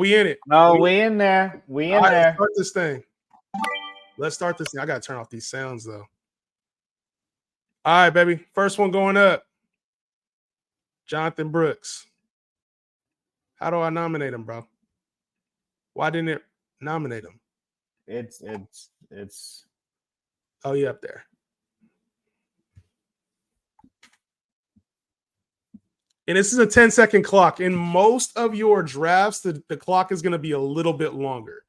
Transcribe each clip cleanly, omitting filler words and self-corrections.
We in it. Oh, we in there. We in All right, there. let's start this thing. I gotta turn off these sounds though. All right, baby. First one going up. Jonathan Brooks. How do I nominate him, bro? Why didn't it nominate him? It's Oh, yeah, up there. And this is a 10-second clock. In most of your drafts, the clock is going to be a little bit longer.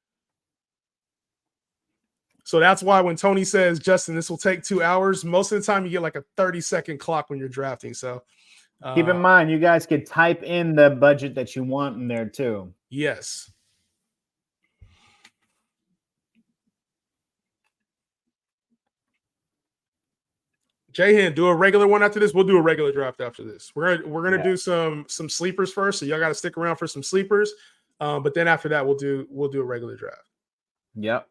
So that's why when Tony says, Justin, this will take 2 hours, most of the time you get like a 30-second clock when you're drafting. So keep in mind, you guys could type in the budget that you want in there too. Yes. Jahan, do a regular one after this. We'll do a regular draft after this. We're gonna do some sleepers first, so y'all got to stick around for some sleepers. But then after that, we'll do a regular draft. Yep.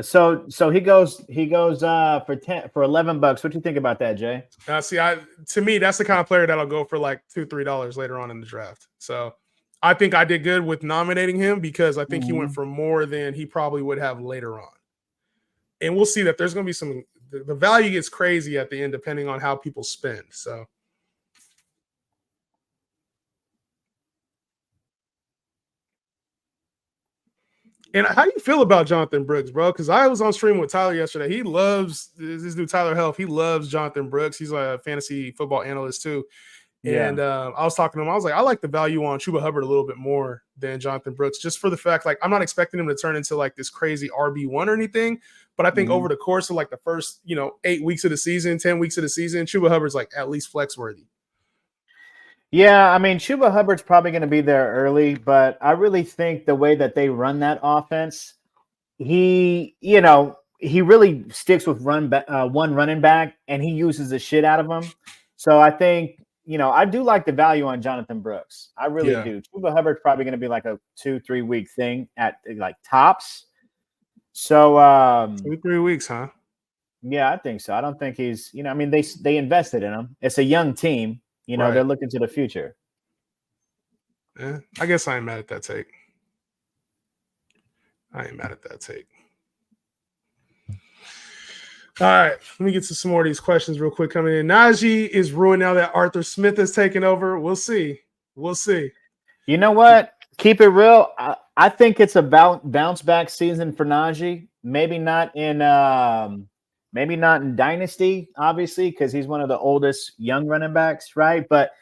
So he goes for $11. What do you think about that, Jay? To me, that's the kind of player that'll go for like $2-3 later on in the draft. So I think I did good with nominating him because I think he went for more than he probably would have later on. And we'll see that there's going to be the value gets crazy at the end depending on how people spend. So. And how do you feel about Jonathan Brooks, bro? Because I was on stream with Tyler yesterday. He loves this dude, Tyler Health. He loves Jonathan Brooks. He's a fantasy football analyst too. And I was talking to him. I was like, I like the value on Chuba Hubbard a little bit more than Jonathan Brooks, just for the fact, like, I'm not expecting him to turn into like this crazy RB1 or anything. But I think over the course of like the first, 8 weeks of the season, 10 weeks of the season, Chuba Hubbard's like at least flex worthy. Yeah, I mean, Chuba Hubbard's probably going to be there early, but I really think the way that they run that offense, he really sticks with one running back, and he uses the shit out of them. So I think, I do like the value on Jonathan Brooks. I really do. Chuba Hubbard's probably going to be like a 2-3 week thing at like tops. So 2-3 weeks, huh? Yeah, I think so. I don't think he's, they invested in him. It's a young team. They're looking to the future. Yeah, I guess I ain't mad at that take. All right, let me get to some more of these questions real quick coming in. Najee is ruined now that Arthur Smith has taken over. We'll see. You know what? Keep it real. I think it's a bounce back season for Najee. Maybe not in Dynasty, obviously, because he's one of the oldest young running backs, right? But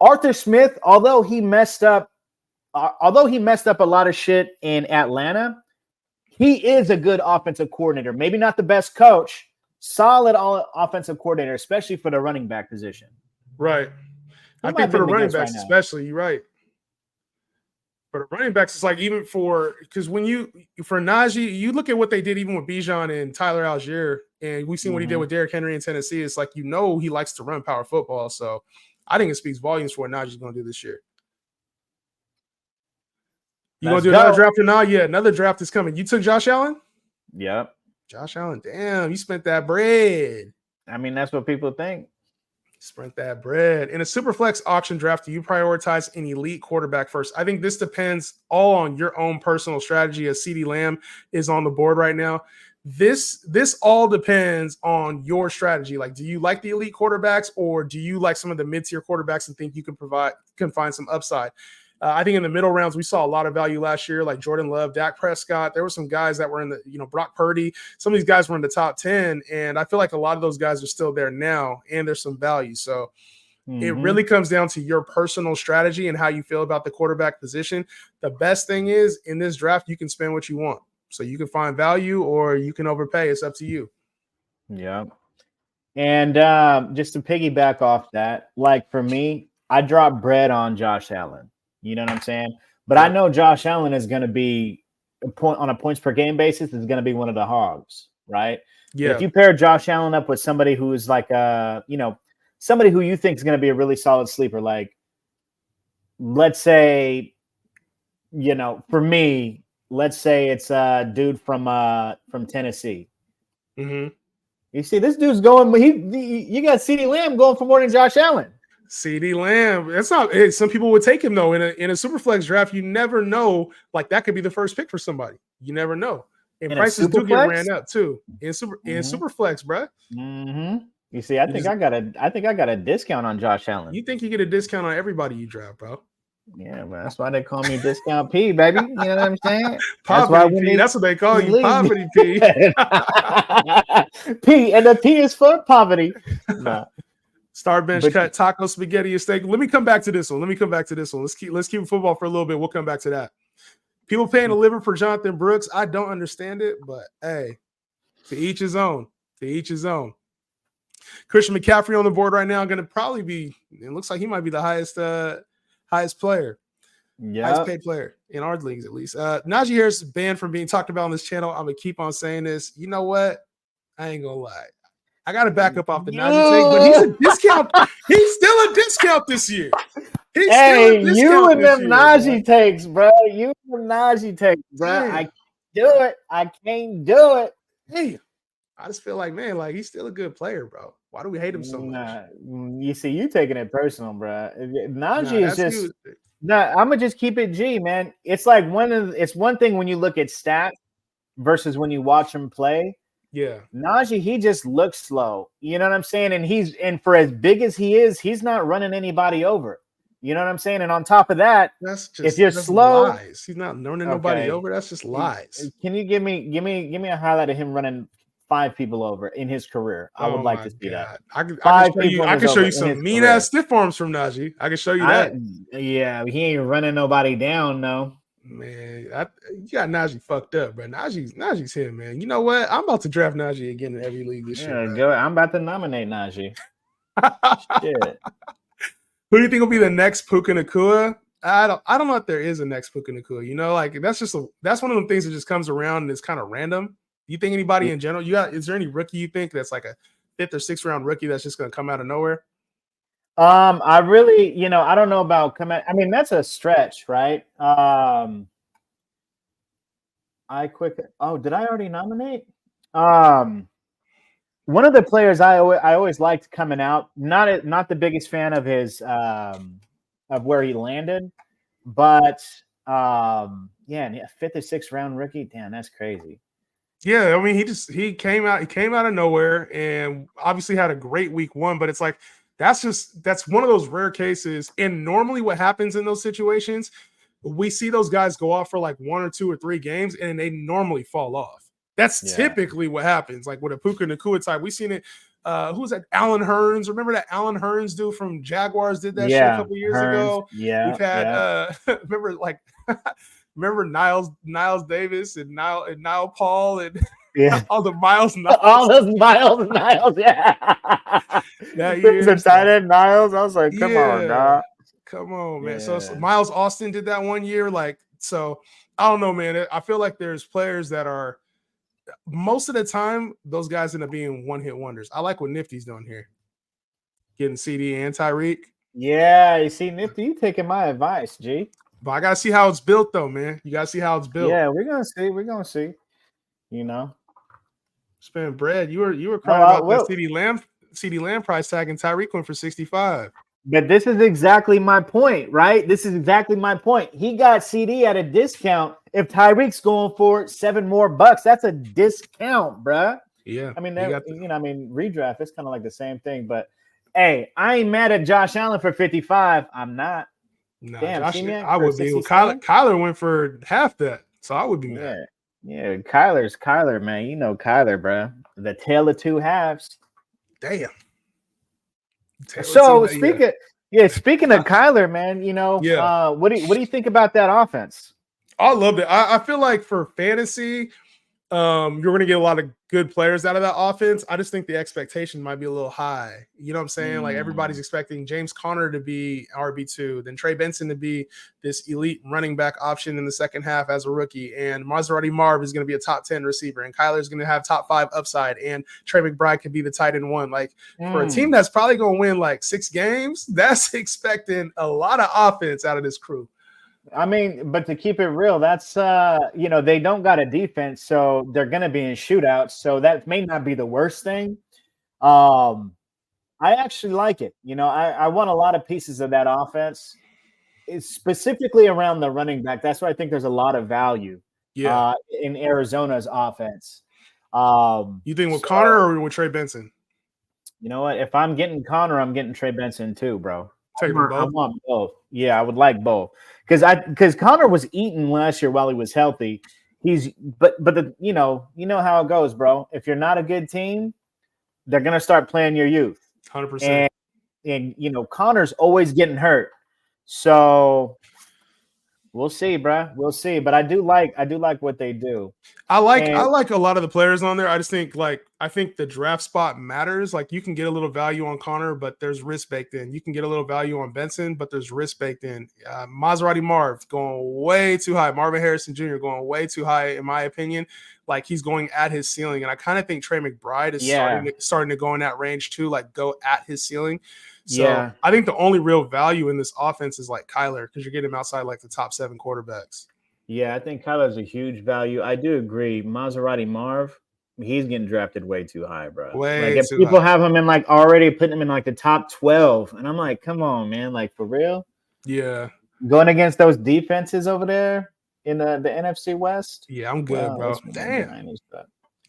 Arthur Smith, although he messed up a lot of shit in Atlanta, he is a good offensive coordinator. Maybe not the best coach, solid offensive coordinator, especially for the running back position. Right. I think for the running backs, especially, you're right. For the running backs, it's like even because for Najee, you look at what they did even with Bijan and Tyler Algier, and we've seen what he did with Derrick Henry in Tennessee. It's like, he likes to run power football. So I think it speaks volumes for what Najee's going to do this year. You going to do another draft or not? Yeah, another draft is coming. You took Josh Allen? Yep. Josh Allen, damn, you spent that bread. I mean, that's what people think. Sprint that bread. In a SUPERFLEX auction draft, do you prioritize an elite quarterback first? I think this depends all on your own personal strategy, as CeeDee Lamb is on the board right now. This all depends on your strategy. Like, do you like the elite quarterbacks, or do you like some of the mid-tier quarterbacks and think you can find some upside? I think in the middle rounds, we saw a lot of value last year, like Jordan Love, Dak Prescott. There were some guys that were in the, Brock Purdy. Some of these guys were in the top 10, and I feel like a lot of those guys are still there now, and there's some value. So it really comes down to your personal strategy and how you feel about the quarterback position. The best thing is, in this draft, you can spend what you want. So you can find value or you can overpay. It's up to you. Yeah. And just to piggyback off that, like for me, I dropped bread on Josh Allen. You know what I'm saying? But I know Josh Allen is going to be on a points per game basis is going to be one of the hogs, right? Yeah. If you pair Josh Allen up with somebody who is like somebody who you think is going to be a really solid sleeper, like let's say, for me, let's say it's a dude from Tennessee. Mm-hmm. You see, this dude's going. You got CeeDee Lamb going for more than Josh Allen. CeeDee Lamb. That's not. Some people would take him though in a super flex draft. You never know. Like that could be the first pick for somebody. You never know. And In a prices do get SUPERFLEX? ran up too in super flex, bro. You see, I You think just I got a discount on Josh Allen. you think you get a discount on everybody you draft, bro? Yeah, man, that's why they call me Discount P, baby. You know what I'm saying? That's why Poverty when P. these That's what they call you, leagues, Poverty P. P, and the P is for poverty. Nah, Star bench but cut, taco, spaghetti, and steak. Let me come back to this one. Let's keep football for a little bit. We'll come back to that. People paying a liver for Jonathan Brooks. I don't understand it, but hey, to each his own. To each his own. Christian McCaffrey on the board right now, going to probably be. It looks like he might be the highest player, highest paid player in our leagues at least. Najee Harris is banned from being talked about on this channel. I'm gonna keep on saying this. You know what? I ain't gonna lie. I got to back up off the Najee take, but he's a discount. He's still a discount this year. He's still a discount you and this them year, Najee takes, bro. You and them Najee takes, bro. Damn. I can't do it. I can't do it. Hey, I just feel like, man, like he's still a good player, bro. Why do we hate him so much? You see, you taking it personal, bro. Najee is just. You. No, I'm gonna just keep it G, man. It's like it's one thing when you look at stats versus when you watch him play. Yeah, Najee, he just looks slow. You know what I'm saying? And for as big as he is, he's not running anybody over. You know what I'm saying? And on top of that, that's just if you're slow, lies. He's not running nobody over. That's just lies. Can you give me a highlight of him running 5 people over in his career? I would like to see that. I can show you some mean ass stiff arms from Najee. I can show you that. Yeah, he ain't running nobody down, no. Man, you got Najee fucked up, bro. Najee's him, man. You know what? I'm about to draft Najee again in every league this year. Go. I'm about to nominate Najee. Shit. Who do you think will be the next Puka Nacua? I don't know if there is a next Puka Nacua. You know, like that's one of the things that just comes around and it's kind of random. Do you think anybody in general? Is there any rookie you think that's like a 5th or 6th round rookie that's just going to come out of nowhere? I really, I don't know about coming. I mean, that's a stretch, right? Did I already nominate? One of the players I always liked coming out. Not the biggest fan of his of where he landed, but 5th or 6th round rookie. Damn, that's crazy. Yeah, I mean, he came out of nowhere and obviously had a great week 1, but it's like that's one of those rare cases. And normally what happens in those situations, we see those guys go off for like 1 or 2 or 3 games and they normally fall off. That's typically what happens. Like with a Puka Nacua type, we've seen it. Who was that? Alan Hearns. Remember that Alan Hearns dude from Jaguars did that shit a couple years ago? Yeah. We've had remember Niles Davis and Niall Paul and all the Miles Niles. All those Miles Niles, yeah. That year. The tight end Niles. I was like, come on, dog. Come on, man. So Miles Austin did that one year. Like, so I don't know, man. I feel like there's players that are most of the time, those guys end up being one-hit wonders. I like what Nifty's doing here. Getting CeeDee and Tyreek. Yeah, you see, Nifty, you taking my advice, G. But I gotta see how it's built, though, man. You gotta see how it's built. Yeah, we're gonna see. Spend bread. You were crying about that CeeDee Lamb price tag, and Tyreek went for 65. But this is exactly my point, right? This is exactly my point. He got CeeDee at a discount. If Tyreek's going for $7 more, that's a discount, bruh. Yeah. I mean, redraft, it's kind of like the same thing. But hey, I ain't mad at Josh Allen for 55. I'm not. No, damn, I would be. Kyler went for half that, so I would be mad. Yeah, Kyler's Kyler, man. You know Kyler, bro. The tale of two halves. Damn. So speaking of Kyler, man, what do you think about that offense? I love it. I feel like for fantasy, you're going to get a lot of good players out of that offense. I just think the expectation might be a little high. You know what I'm saying? Like everybody's expecting James Conner to be RB2, then Trey Benson to be this elite running back option in the second half as a rookie, and Maserati Marv is going to be a top 10 receiver, and Kyler's going to have top 5 upside, and Trey McBride could be the tight end 1. Like for a team that's probably going to win like 6 games, that's expecting a lot of offense out of this crew. I mean, but to keep it real, that's they don't got a defense, so they're gonna be in shootouts. So that may not be the worst thing. I actually like it. I want a lot of pieces of that offense. It's specifically around the running back. That's why I think there's a lot of value Yeah. in Arizona's offense. Um, You think with so Connor or with Trey Benson? you know what? If I'm getting Connor, I'm getting Trey Benson too, bro. Taking them I both. want both. Yeah, I would like both because Connor was eating last year while he was healthy. But you know how it goes, bro. If you're not a good team, they're gonna start playing your youth. 100%. And Connor's always getting hurt. So we'll see, bro. We'll see. But I do like what they do. I like And a lot of the players on there. I just think I think the draft spot matters. Like you can get a little value on Connor, but there's risk baked in. You can get a little value on Benson, but there's risk baked in. Maserati Marv going way too high. Marvin Harrison Jr. going way too high, in my opinion. Like he's going at his ceiling, and I kind of think Trey McBride is starting to go in that range too. Like go at his ceiling. So I think the only real value in this offense is like Kyler because you're getting him outside like the top 7 quarterbacks. Yeah, I think Kyler's a huge value. I do agree. Maserati Marv, he's getting drafted way too high, bro. Way if too people high. have him in already putting him in the top 12, and I'm like, come on, man, for real? Yeah. Going against those defenses over there in the NFC West. Yeah, I'm good, bro. Damn.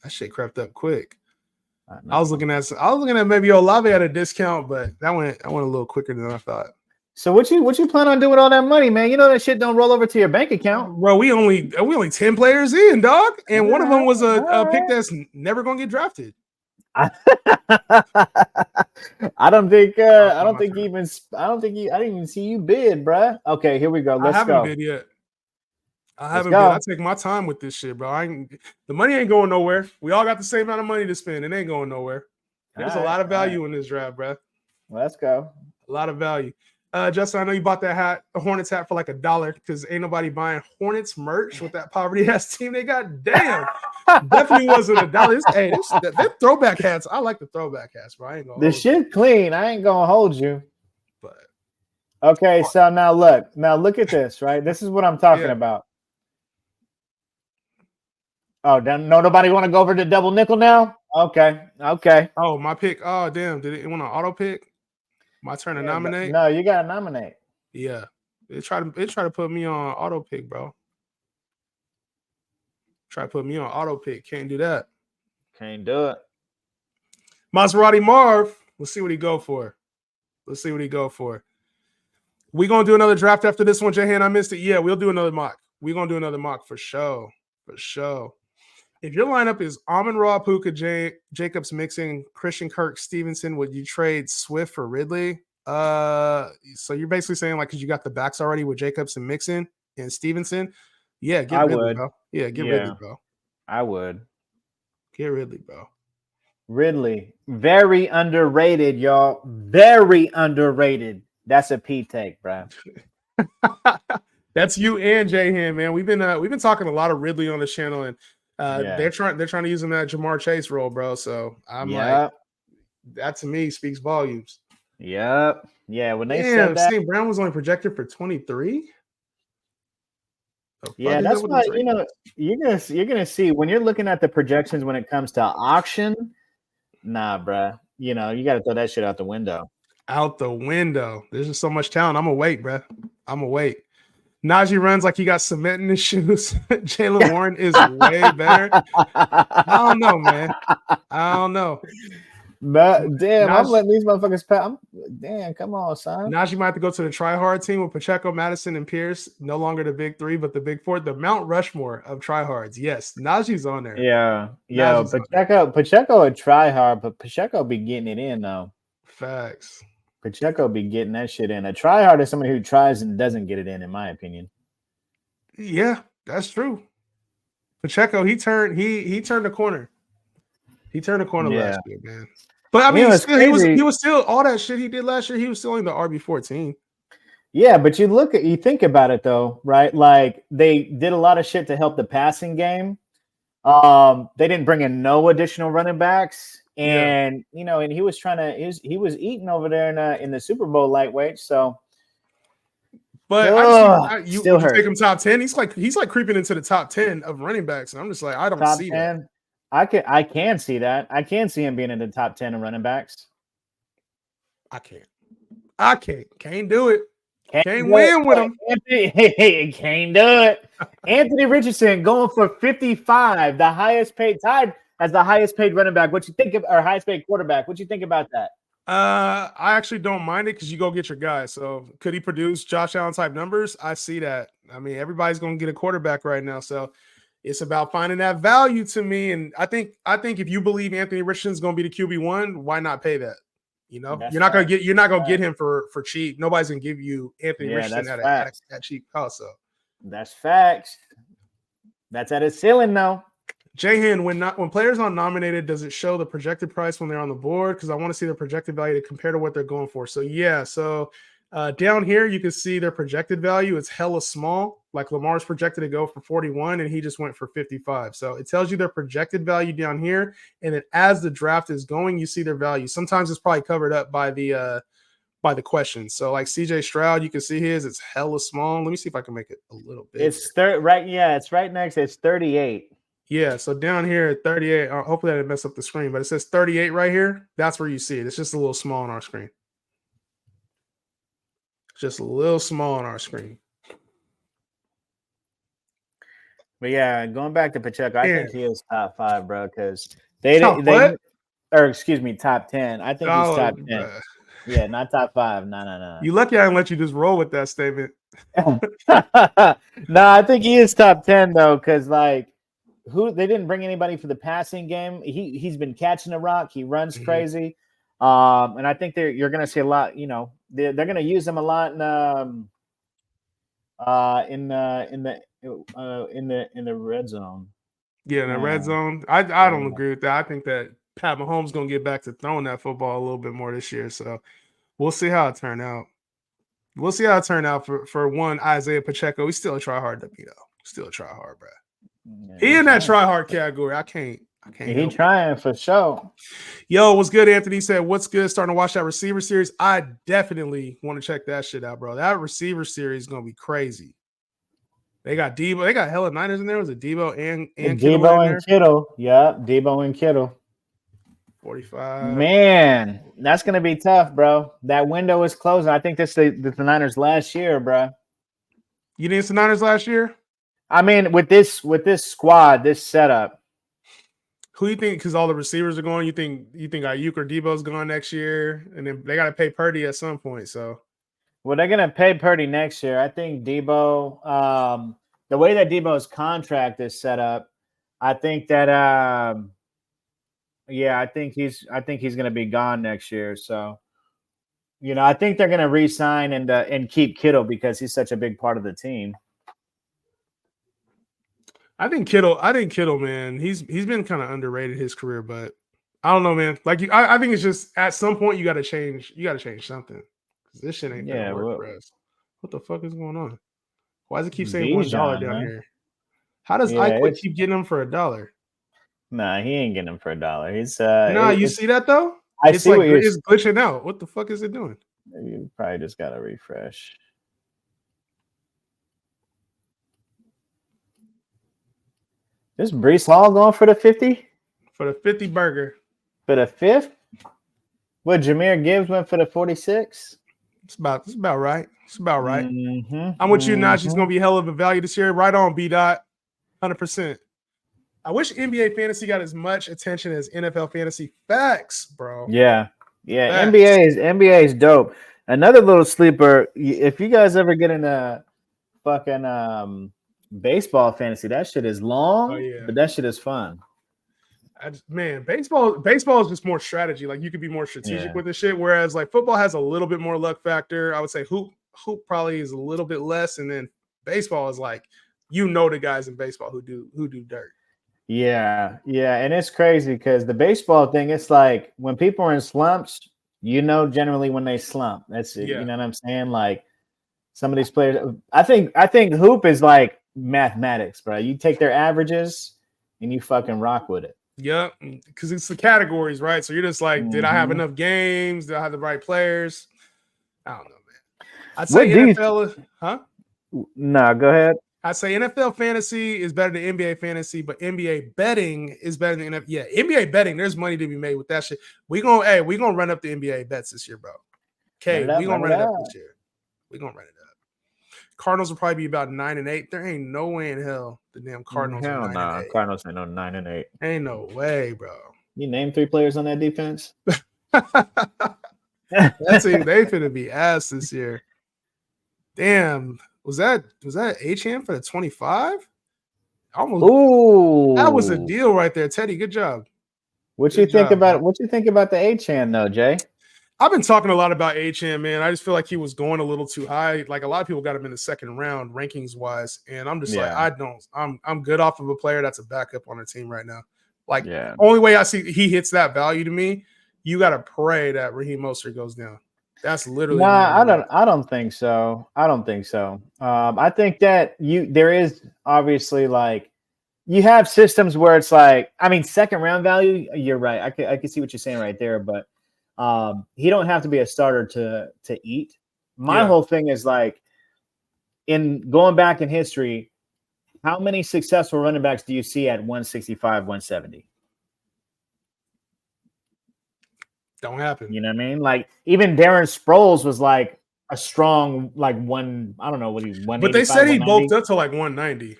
That shit crept up quick. I was looking at maybe Olave at a discount, but that went a little quicker than I thought. So what you plan on doing with all that money, man? You know that shit don't roll over to your bank account, bro. We only 10 players in, dog, and one of them was a pick that's never gonna get drafted. I don't think I didn't even see you bid, bro. Okay, here we go. Let's go. I haven't bid yet. I take my time with this shit, bro. The money ain't going nowhere. We all got the same amount of money to spend. It ain't going nowhere. There's a lot of value in this draft, bro. Let's go. A lot of value. Justin, I know you bought that hat, a Hornets hat, for like $1 because ain't nobody buying Hornets merch with that poverty ass team they got. Damn, definitely wasn't $1. Hey, that throwback hats. I like the throwback hats, bro. I ain't gonna. The shit clean. I ain't gonna hold you. But okay, so now look at this. Right, this is what I'm talking about. Oh, nobody want to go over to double nickel now? Okay. Oh, my pick. Oh, damn. Did it want to auto pick? My turn to nominate? No, you gotta nominate. Yeah. It try to put me on auto pick, bro. Try to put me on auto pick. Can't do that. Can't do it. Maserati Marv. Let's see what he go for. We gonna do another draft after this one, Jahan. I missed it. Yeah, we'll do another mock. We're gonna do another mock for sure. If your lineup is Amon-Ra, Puka, Jacobs, Mixon, Christian Kirk, Stevenson, would you trade Swift for Ridley? So you're basically saying because you got the backs already with Jacobs and Mixon and Stevenson. Yeah, get Ridley, bro. Yeah, get Ridley, bro. I would. Get Ridley, bro. Ridley, very underrated, y'all. Very underrated. That's a P take, bro. That's you and Jahan, man. We've been talking a lot of Ridley on the channel, and they're trying to use him that Jamar Chase role, bro. So I'm like, that to me speaks volumes. Yep. Yeah. When they said that, St. Brown was only projected for 23. Yeah, that's why you're gonna see when you're looking at the projections when it comes to auction. Nah, bro. You got to throw that shit out the window. There's just so much talent. I'm gonna wait, bro. Najee runs like he got cement in his shoes. Jaylen Warren is way better. I don't know, man. Damn, I'm letting these motherfuckers pass. Damn, come on, son. Najee might have to go to the try-hard team with Pacheco, Madison, and Pierce. No longer the big three, but the big four. The Mount Rushmore of try-hards. Yes, Najee's on there. Yeah. Pacheco would try hard, but Pacheco be getting it in, though. Facts. Pacheco be getting that shit in. A try-hard is somebody who tries and doesn't get it in my opinion. Yeah, that's true. Pacheco, he turned the corner. He turned the corner last year, man. But I mean, he was still all that shit he did last year. He was still in the RB14. Yeah, but you think about it though, right? Like they did a lot of shit to help the passing game. They didn't bring in no additional running backs, and and he was he was eating over there in the Super Bowl lightweight. So, but you take him top 10. He's like creeping into the top 10 of running backs, and I'm just like, I don't see that. I can see that. I can see him being in the top 10 of running backs. I can't do it. Can't do win with it. him. Anthony can't do it. Anthony Richardson going for 55, the highest paid, tied as the highest paid running back. What you think of, or highest paid quarterback? What you think about that? I actually don't mind it because you go get your guy. So could he produce Josh Allen type numbers? I see that. I mean, everybody's going to get a quarterback right now. So it's about finding that value to me. And I think if you believe Anthony Richardson's going to be the QB1, why not pay that? You know, That's you're not going to facts. get you're not going to get him for cheap. Nobody's going to give you Anthony Richardson That's at facts. a cheap cost. So That's facts. That's at his ceiling now. Jahan, when players are nominated, does it show the projected price when they're on the board? Because I want to see the projected value to compare to what they're going for. So yeah, so down here you can see their projected value. It's hella small. Like Lamar's projected to go for 41, and he just went for 55. So it tells you their projected value down here, and then as the draft is going, you see their value. Sometimes it's probably covered up by the questions. So like CJ Stroud, you can see his. It's hella small. Let me see if I can make it a little bit. It's right. Yeah, it's right next. It's 38. Yeah, so down here at 38, hopefully I didn't mess up the screen, but it says 38 right here. That's where you see it. It's just a little small on our screen. Just a little small on our screen. But yeah, going back to Pacheco, I think he is top 5, bro, because Top what? or excuse me, top 10. I think he's top 10. Bruh. Yeah, not top 5. No. You lucky I didn't let you just roll with that statement. No, I think he is top 10 though, because like they didn't bring anybody for the passing game. He's been catching the rock. He runs crazy. And I think you're going to see a lot. You know, they're going to use him a lot in the red zone. Yeah, in the red zone. I don't agree with that. I think that Pat Mahomes going to get back to throwing that football a little bit more this year. So we'll see how it turn out. We'll see how it turn out for one Isaiah Pacheco. He's still a try hard to me though. Still a try hard, bro. Yeah, he in that try hard category. I can't. He trying for sure. Yo, what's good, Anthony? Said, what's good? Starting to watch that receiver series. I definitely want to check that shit out, bro. That receiver series is gonna be crazy. They got Debo. They got hella Niners in there. Was it Debo and Kittle Debo and Kittle? Yeah, Debo and Kittle. 45. Man, that's gonna be tough, bro. That window is closing. I think this is the Niners last year, bro. You think it's the Niners last year? I mean, with this squad, this setup. Who do you think? Because all the receivers are going. You think Ayuk or Debo's going next year, and then they got to pay Purdy at some point. So, well, they're gonna pay Purdy next year. I think Debo. The way that Debo's contract is set up, I think that. Yeah, I think he's going to be gone next year. So, you know, I think they're going to re-sign and keep Kittle because he's such a big part of the team. I think Kittle, man, he's been kind of underrated his career, but I don't know, man. Like, I think it's just at some point you got to change. You got to change something because this shit ain't gonna work for us. What the fuck is going on? Why does it keep saying $1 down here? How does iQuick keep getting them for $1? Nah, he ain't getting him for $1. He's you see that though? It's like it's glitching out. What the fuck is it doing? You probably just gotta refresh. Is Brees Hall going for the 50? For the 50 burger. For the 5th? What Jahmyr Gibbs went for the 46? It's about right. It's about right. I'm with you, Najee's gonna be hell of a value this year. Right on, B-Dot. 100%. I wish NBA fantasy got as much attention as NFL fantasy. Facts, bro. Yeah. Facts. NBA is dope. Another little sleeper. If you guys ever get into fucking baseball fantasy, that shit is long, but that shit is fun. Baseball is just more strategy. Like you could be more strategic with this shit. Whereas like football has a little bit more luck factor. I would say hoop probably is a little bit less, and then baseball is like the guys in baseball who do dirt. Yeah, and it's crazy because the baseball thing, it's like when people are in slumps, generally when they slump. That's it. You know what I'm saying? Like some of these players, I think hoop is like mathematics, bro. You take their averages and you fucking rock with it. Yeah, because it's the categories, right? So you're just like, did I have enough games? Did I have the right players? I don't know, man. I'd say NFL, huh? No, go ahead. I'd say NFL fantasy is better than NBA fantasy, but NBA betting is better than NBA. NBA betting, there's money to be made with that shit. We're gonna run up the NBA bets this year, bro. Okay, we gonna Run run it it up up. this year. We gonna run it up. Cardinals will probably be about 9-8. There ain't no way in hell the damn Cardinals are Hell 9 and nah. 8. Cardinals ain't no 9-8. Ain't no way, bro. You name 3 players on that defense? That team, they finna be ass this year. Damn, was that Achane for the 25? Almost. Ooh, That was a deal right there, Teddy. Good job. What Good you think job, about man. what you think about the Achane though, Jay? I've been talking a lot about Achane, man. I just feel like he was going a little too high. Like a lot of people got him in the second round, rankings wise, and I'm just like, Yeah. I'm good off of a player that's a backup on our team right now. Like, Yeah. only way I see he hits that value to me, you got to pray that Raheem Mostert goes down. That's literally the Nah, only way. I don't think so. I don't think so. I think that there is obviously like you have systems where it's like, I mean, second round value. You're right. I can see what you're saying right there, but he don't have to be a starter to eat. My Yeah. whole thing is like, in going back in history, how many successful running backs do you see at 165, 170? Don't happen. You know what I mean? Like even Darren Sproles was like a strong like one. I don't know what he But they 185, said he bulked 190. up to like 190.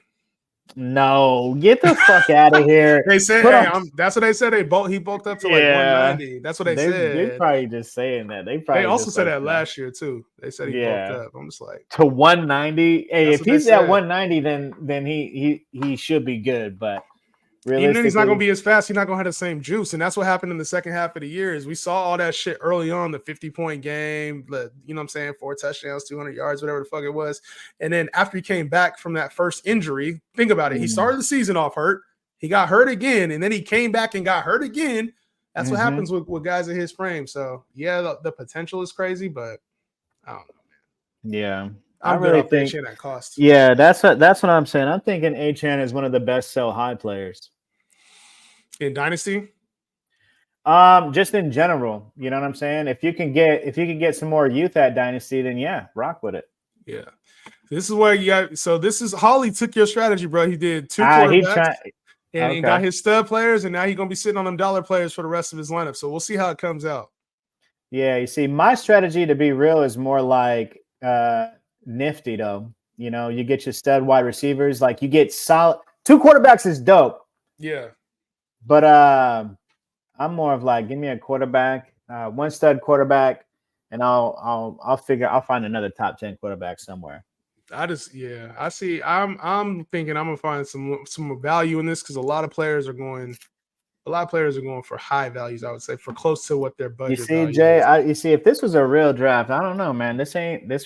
No, get the fuck out of here. They said, Put hey, on. that's what they said. He bulked up to like Yeah, 190. That's what they they said. probably just saying that. They They probably also just said like that last year too. They said he bulked yeah up. I'm just like, to 190. Hey, that's if what they he's at said. 190, then he should be good. But Even then, he's not going to realistically, be as fast. He's not going to have the same juice, and that's what happened in the second half of the year. Is we saw all that shit early on, the 50-point game, you know what I'm saying, 4 touchdowns, 200 yards, whatever the fuck it was. And then after he came back from that first injury, think about it. He started the season off hurt. He got hurt again, and then he came back and got hurt again. That's what happens with guys in his frame. So yeah, the potential is crazy, but I don't know, man. yeah, I I'm good really off that think. shit at cost. Yeah, that's what I'm saying. I'm thinking Achan is one of the best sell high players. In Dynasty? Just in general, you know what I'm saying? If you can get some more youth at Dynasty, then yeah, rock with it. Yeah. This is where you got. So this is Holly took your strategy, bro. He did 2 He quarterbacks tried and got his stud players, and now he's gonna be sitting on them dollar players for the rest of his lineup. So we'll see how it comes out. Yeah, you see, my strategy to be real is more like nifty though. You know, you get your stud wide receivers, like you get solid 2 quarterbacks is dope. Yeah. But I'm more of like, give me a quarterback, 1 stud quarterback, and I'll find another top 10 quarterback somewhere. I see. I'm thinking I'm gonna find some value in this because a lot of players are going for high values. I would say for close to what their budget. You see, value Jay, is. you see, if this was a real draft, I don't know, man. This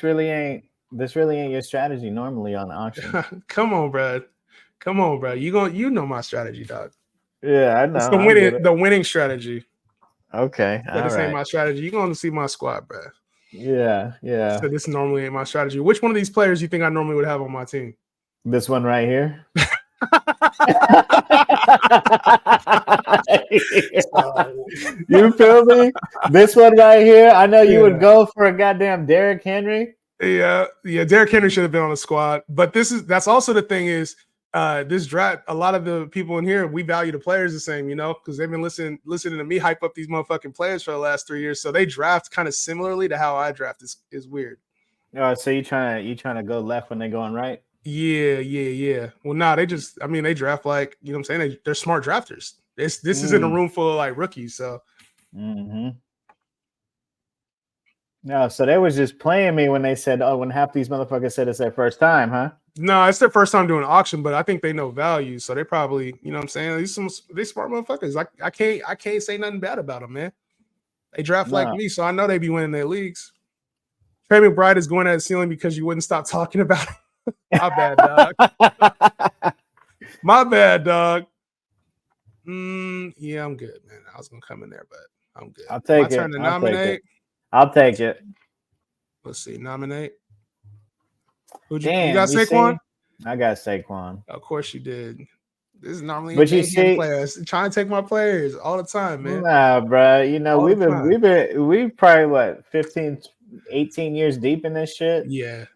really ain't your strategy normally on the auction. Come on, bro. You know my strategy, dog. Yeah, I It's know. I get it. the winning strategy. Okay, But all this ain't right. my strategy. You're going to see my squad, bro. Yeah. So this normally ain't my strategy. Which one of these players you think I normally would have on my team? This one right here. You feel me? This one right here. I know you would go for a goddamn Derrick Henry. Yeah. Derrick Henry should have been on the squad. But that's also the thing is this draft, a lot of the people in here, we value the players the same, you know, because they've been listening to me hype up these motherfucking players for the last 3 years. So they draft kind of similarly to how I draft is weird. So you trying to go left when they're going right? Yeah. Well, they they draft like, you know what I'm saying? They're smart drafters. This isn't a room full of like rookies. So No, so they was just playing me when they said, when half these motherfuckers said it's their first time, huh? No, it's their first time doing an auction, but I think they know value. So they probably, you know what I'm saying? They smart motherfuckers. I can't say nothing bad about them, man. They draft like me, so I know they be winning their leagues. Trey McBride is going at the ceiling because you wouldn't stop talking about it. My bad, dog. My bad, dog. Yeah, I'm good, man. I was gonna come in there, but I'm good. I'll take My turn to I'll nominate. I'll take it. Let's see, nominate. You Damn, got Saquon? I got Saquon. Of course you did. This is normally But you Mayhem see, players trying to take my players all the time, man. nah, bro. You know, All the time. we've probably what 15, 18 years deep in this shit. Yeah.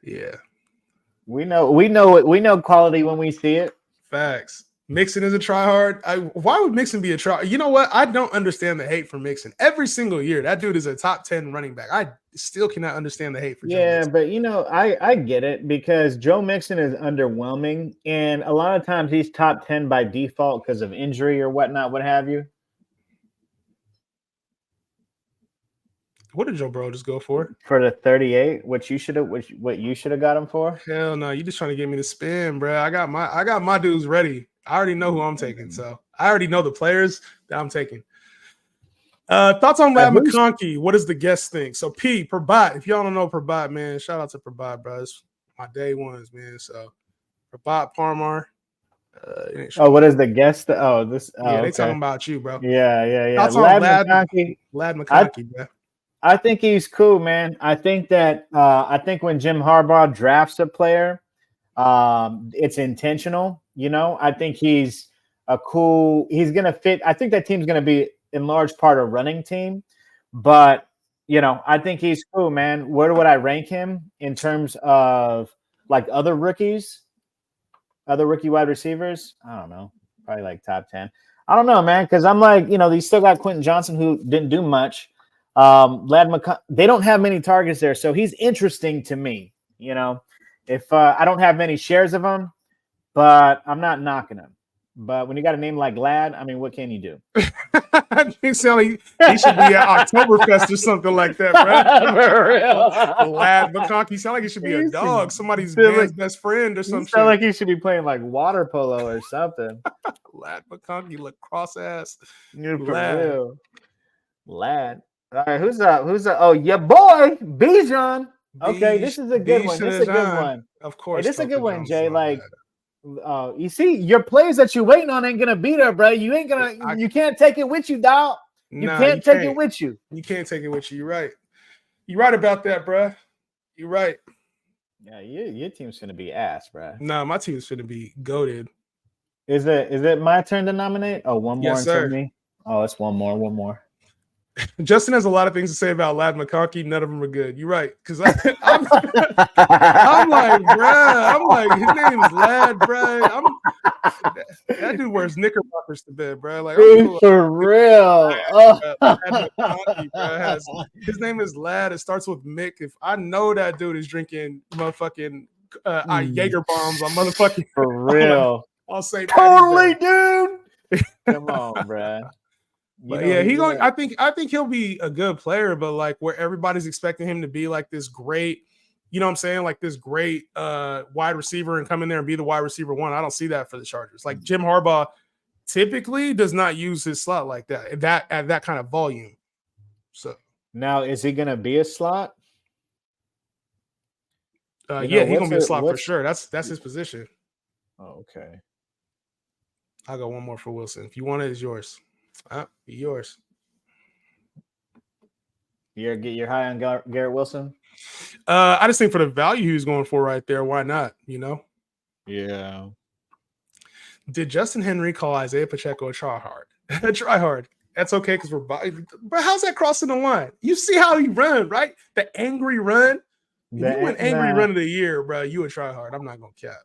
We know quality when we see it. Facts. Mixon is a tryhard. Why would Mixon be a try? You know what? I don't understand the hate for Mixon. Every single year, that dude is a top 10 running back. I still cannot understand the hate for Joe Yeah, Mixon. but I get it because Joe Mixon is underwhelming, and a lot of times he's top 10 by default because of injury or whatnot, what have you. What did Joe Burrow just go for? For the 38, what you should have got him for? Hell no, you just trying to get me to spin, bro. I got my dudes ready. I already know who I'm taking, so I already know the players that I'm taking. Thoughts on Lad McConkey? What does the guest think? So P Prabat, if y'all don't know Prabat, man, shout out to Prabat, bro. It's my day ones, man. So Prabat Parmar. What is the guest? This. Yeah, they okay. talking about you, bro. Yeah. Thoughts on Lad McConkey, bro. I think he's cool, man. I think that when Jim Harbaugh drafts a player, it's intentional. I think he's gonna fit. I think that team's gonna be in large part a running team, but I think he's cool, man. Where would I rank him in terms of like other rookie wide receivers? I don't know, probably like top 10. I don't know, man, because I'm like, they still got Quentin Johnson who didn't do much. Lad McConkey, they don't have many targets there, so he's interesting to me. If I don't have many shares of him, but I'm not knocking him. But when you got a name like Lad, I mean, what can you do? He sound like he should be at Oktoberfest or something like that, bro. For real. Lad McConkey sound like he should be a dog, somebody's man's best friend or something. Sound like he should be playing like water polo or something. Lad McConkey, lacrosse ass. For real. Lad. All right, who's up? Oh, your boy, Bijan. Okay, this is a good one. This is a good one. Of course. Hey, this is a good one, Jay. Like, you see, your players that you're waiting on ain't gonna be there, bro. You ain't gonna. You can't take it with you, dog. You can't take it with you. You can't take it with you. You're right. You're right about that, bro. You're right. Yeah, your team's gonna be ass, bro. No, my team's gonna be goated. Is it my turn to nominate? Oh, one more until me. Oh, it's one more. Justin has a lot of things to say about Lad McConkey. None of them are good. You're right. Because I'm like, bruh. His name is Lad, bruh. That dude wears knickerbockers to bed, bruh. Like, for real. Lad McConkey, bruh, his name is Lad. It starts with Mick. If I know that dude is drinking motherfucking Jaeger bombs on motherfucking for real. I'll say totally, dude. Come on, bruh. But yeah, I think he'll be a good player, but like where everybody's expecting him to be like this great, you know what I'm saying? Like this great wide receiver and come in there and be the wide receiver one. I don't see that for the Chargers. Like Jim Harbaugh typically does not use his slot like that at that kind of volume. So now is he gonna be a slot? Yeah, he's gonna be a slot for sure. That's his position. Oh, okay. I'll go one more for Wilson. If you want it, it's yours. Yours. You're high on Garrett Wilson? I just think for the value he's going for right there, why not? Yeah. Did Justin Henry call Isaiah Pacheco a tryhard? A tryhard. That's okay because but how's that crossing the line? You see how he run, right? The angry run. If you win angry run of the year, bro, you a tryhard. I'm not gonna cap.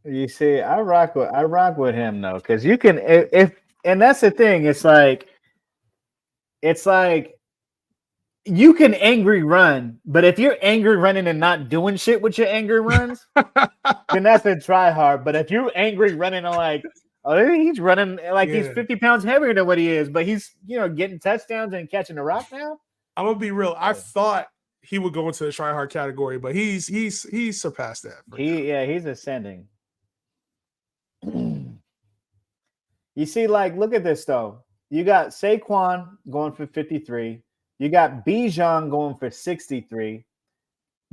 You see, I rock with him though, because you can and that's the thing. It's like you can angry run, but if you're angry running and not doing shit with your angry runs, then that's a try hard. But if you're angry running and like, oh, he's running like he's 50 pounds heavier than what he is, but he's getting touchdowns and catching the rock now. I'm gonna be real. I thought he would go into the try hard category, but he's surpassed that. He's ascending. You see, like, look at this though. You got Saquon going for 53. You got Bijan going for 63.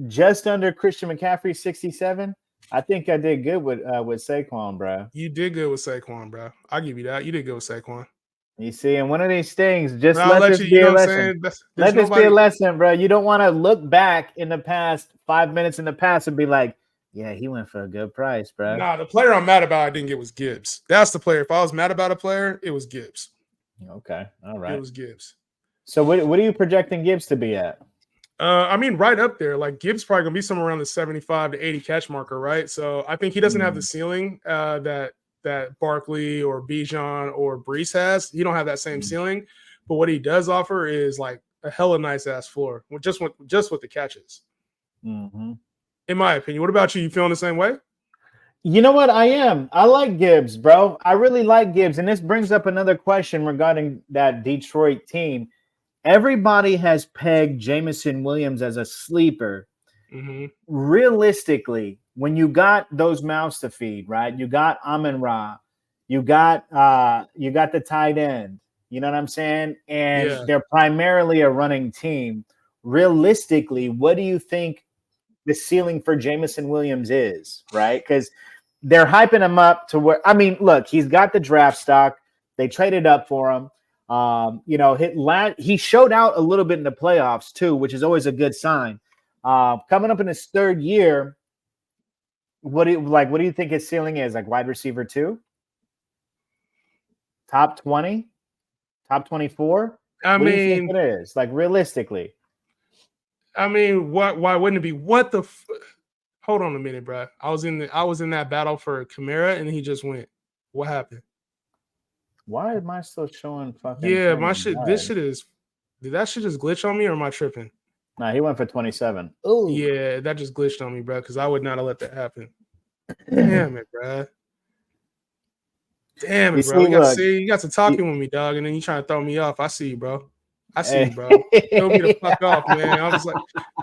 Just under Christian McCaffrey, 67. I think I did good with Saquon, bro. You did good with Saquon, bro. I'll give you that. You did good with Saquon. You see, and one of these things, just let this be a lesson. Let this be a lesson, bro. You don't want to look back in the past 5 minutes in the past and be like, yeah, he went for a good price, bro. Nah, the player I'm mad about I didn't get was Gibbs. That's the player. If I was mad about a player, it was Gibbs. Okay, all right. It was Gibbs. So what are you projecting Gibbs to be at? I mean, right up there. Like Gibbs probably gonna be somewhere around the 75 to 80 catch marker, right? So I think he doesn't have the ceiling that that Barkley or Bijan or Brees has. He don't have that same ceiling, but what he does offer is like a hella nice ass floor, just with the catches. Mm-hmm. In my opinion, what about you? You feeling the same way? You know what? I am. I like Gibbs, bro. I really like Gibbs, and this brings up another question regarding that Detroit team. Everybody has pegged Jameson Williams as a sleeper. Mm-hmm. Realistically, when you got those mouths to feed, right? You got Amon-Ra, you got the tight end. You know what I'm saying? And they're primarily a running team. Realistically, what do you think the ceiling for Jameson Williams is? Right? Because they're hyping him up to where, I mean, look, he's got the draft stock. They traded up for him. He showed out a little bit in the playoffs too, which is always a good sign. Coming up in his third year, what do you think his ceiling is? Like wide receiver 2? Top 20? Top 24? I what mean, do you think it is? Like realistically. I mean, why wouldn't it be? What the hold on a minute, bro. I was in that battle for Kamara and he just went. What happened? Why am I still showing fucking? Yeah, my shit. This shit is. Did that shit just glitch on me, or am I tripping? Nah, he went for 27. Oh, yeah, that just glitched on me, bro. Because I would not have let that happen. Damn it, bro. Damn it, bro. You got to talking with me, dog, and then you trying to throw me off. I see you, bro. I see you, bro. Throw me the fuck off, man. I was like,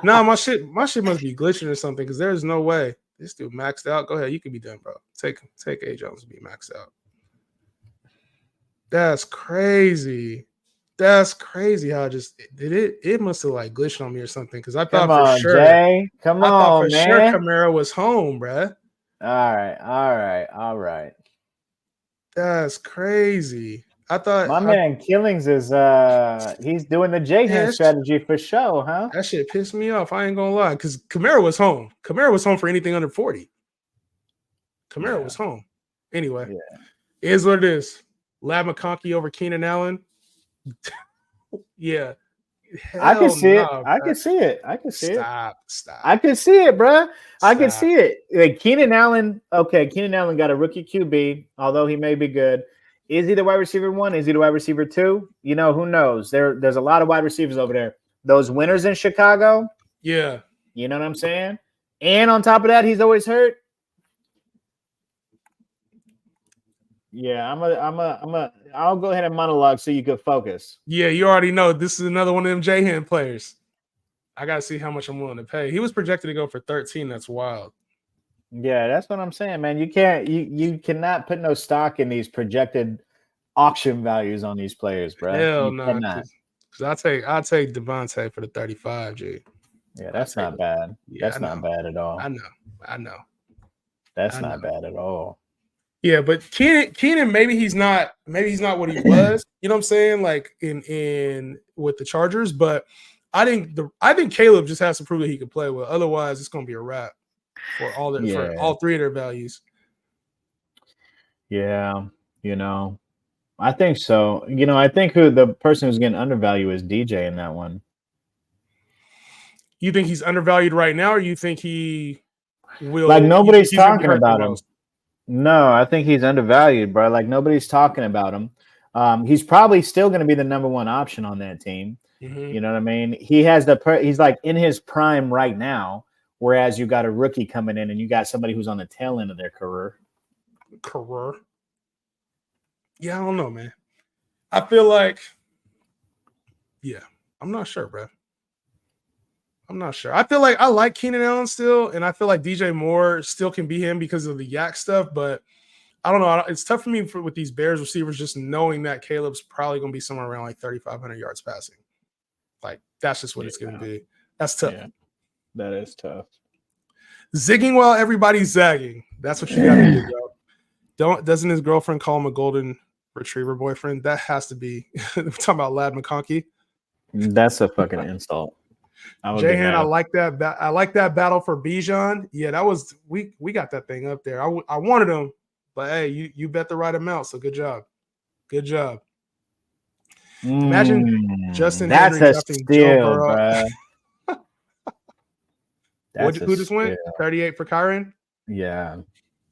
nah, my shit must be glitching or something. Because there's no way this dude maxed out. Go ahead, you can be done, bro. Take A Jones to be maxed out. That's crazy. That's crazy how it must have like glitched on me or something because I thought for sure. Jay. I thought for sure Kamara was home, bruh. All right. That's crazy. I thought my man Killings is he's doing the J-Hand strategy for show, huh? That shit pissed me off. I ain't gonna lie, because Kamara was home. Kamara was home for anything under 40. Kamara was home. Anyway, it is what it is. Lab McConkey over Keenan Allen. Yeah. I can see it. I can see it. Stop. I can see it, bro. I can see it. Like Keenan Allen. Okay, Keenan Allen got a rookie QB, although he may be good. Is he the wide receiver 1? Is he the wide receiver 2? You know, who knows? There's a lot of wide receivers over there. Those winners in Chicago. Yeah. You know what I'm saying? And on top of that, he's always hurt. Yeah, I'll go ahead and monologue so you can focus. Yeah, you already know this is another one of them J-Hand players. I gotta see how much I'm willing to pay. He was projected to go for 13. That's wild. Yeah, that's what I'm saying, man. You cannot put no stock in these projected auction values on these players, bro. Hell no. Because I'll take Devontae for the 35, G. Yeah, that's not bad. Yeah, that's not bad at all. I know. That's not bad at all. Yeah, but Keenan, maybe he's not what he was. You know what I'm saying? Like in with the Chargers, but I think Caleb just has to prove that he can play well. Otherwise, it's gonna be a wrap for all three of their values. Yeah, I think so. I think the person who's getting undervalued is DJ in that one. You think he's undervalued right now, or you think he will? Like nobody's talking about him. No, I think he's undervalued, bro. Like nobody's talking about him. He's probably still going to be the number 1 option on that team. Mm-hmm. You know what I mean? He's like in his prime right now, whereas you got a rookie coming in and you got somebody who's on the tail end of their career. Yeah, I don't know, man. I feel like, I'm not sure, bro. I'm not sure. I feel like I like Keenan Allen still, and I feel like DJ Moore still can be him because of the yak stuff, but I don't know. It's tough for me with these Bears receivers just knowing that Caleb's probably going to be somewhere around like 3,500 yards passing. Like, that's just what it's going to be. That's tough. Yeah, that is tough. Zigging while everybody's zagging. That's what you got to do, yo. Doesn't his girlfriend call him a golden retriever boyfriend? That has to be. We're talking about Lad McConkey. That's a fucking insult. J-Han, I like that. I like that battle for Bijan. Yeah, that was we got that thing up there. I wanted him, but hey, you bet the right amount. So good job. Imagine Justin Henry drafting Joe Burrow. Who just went? 38 for Kyron. Yeah,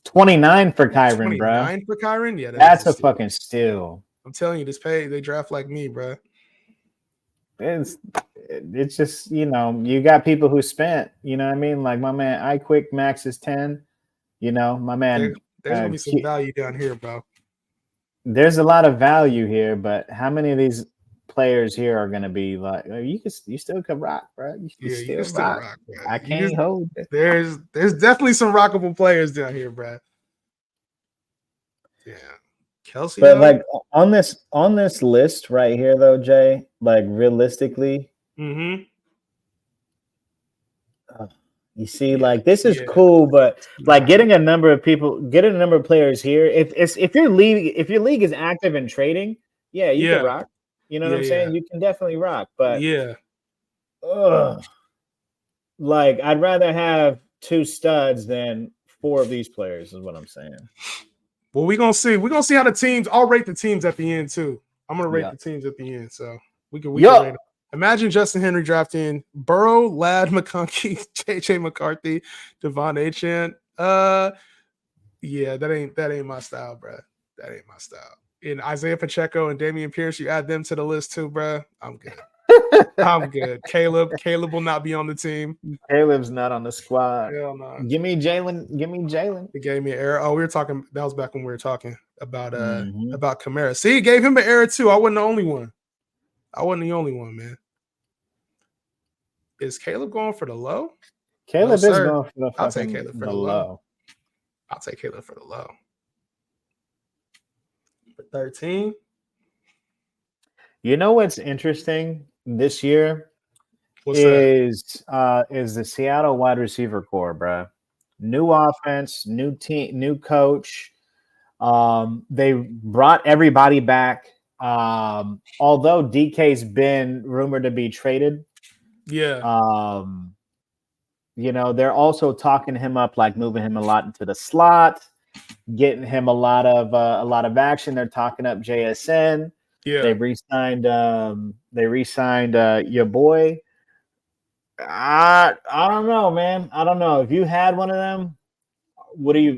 29 for Kyron, bro. 29 for Kyron? Yeah, That's a fucking steal. I'm telling you, they draft like me, bro. It's just, you got people who spent, you know what I mean? Like my man, iQuick Max is 10. My man. There's gonna be some value down here, bro. There's a lot of value here, but how many of these players here are gonna be like, you still can rock, bro? You can still rock, bro. I can't hold it. There's definitely some rockable players down here, bro. Yeah. Kelsey, but like on this list right here, though, Jay, like realistically, you see, like this is cool, but like getting a number of players here. If your league is active in trading, you can rock. You know what I'm saying? You can definitely rock, but like I'd rather have 2 studs than 4 of these players. Is what I'm saying. Well, we're gonna see. We're gonna see how the teams. I'll rate the teams at the end too. I'm gonna rate the teams at the end, so we can rate them. Imagine Justin Henry drafting Burrow, Ladd McConkey, JJ McCarthy, Devon Achane. Yeah, that ain't my style, bro. That ain't my style. And Isaiah Pacheco and Damian Pierce, you add them to the list too, bro. I'm good. I'm good. Caleb will not be on the team. Caleb's not on the squad. Hell no. Give me Jalen. He gave me an error. Oh, we were talking. That was back when we were talking about Kamara. See, he gave him an error too. I wasn't the only one. Man. Is Caleb going for the low? Caleb is going for the I'll take Caleb for the low. I'll take Caleb for the low. For 13. You know what's interesting this year is the Seattle wide receiver core, bro. New offense, new team, new coach. They brought everybody back. Although DK's been rumored to be traded. Yeah. They're also talking him up, like moving him a lot into the slot, getting him a lot of action. They're talking up JSN. Yeah. They re-signed your boy. I don't know, man. I don't know. If you had one of them, what are you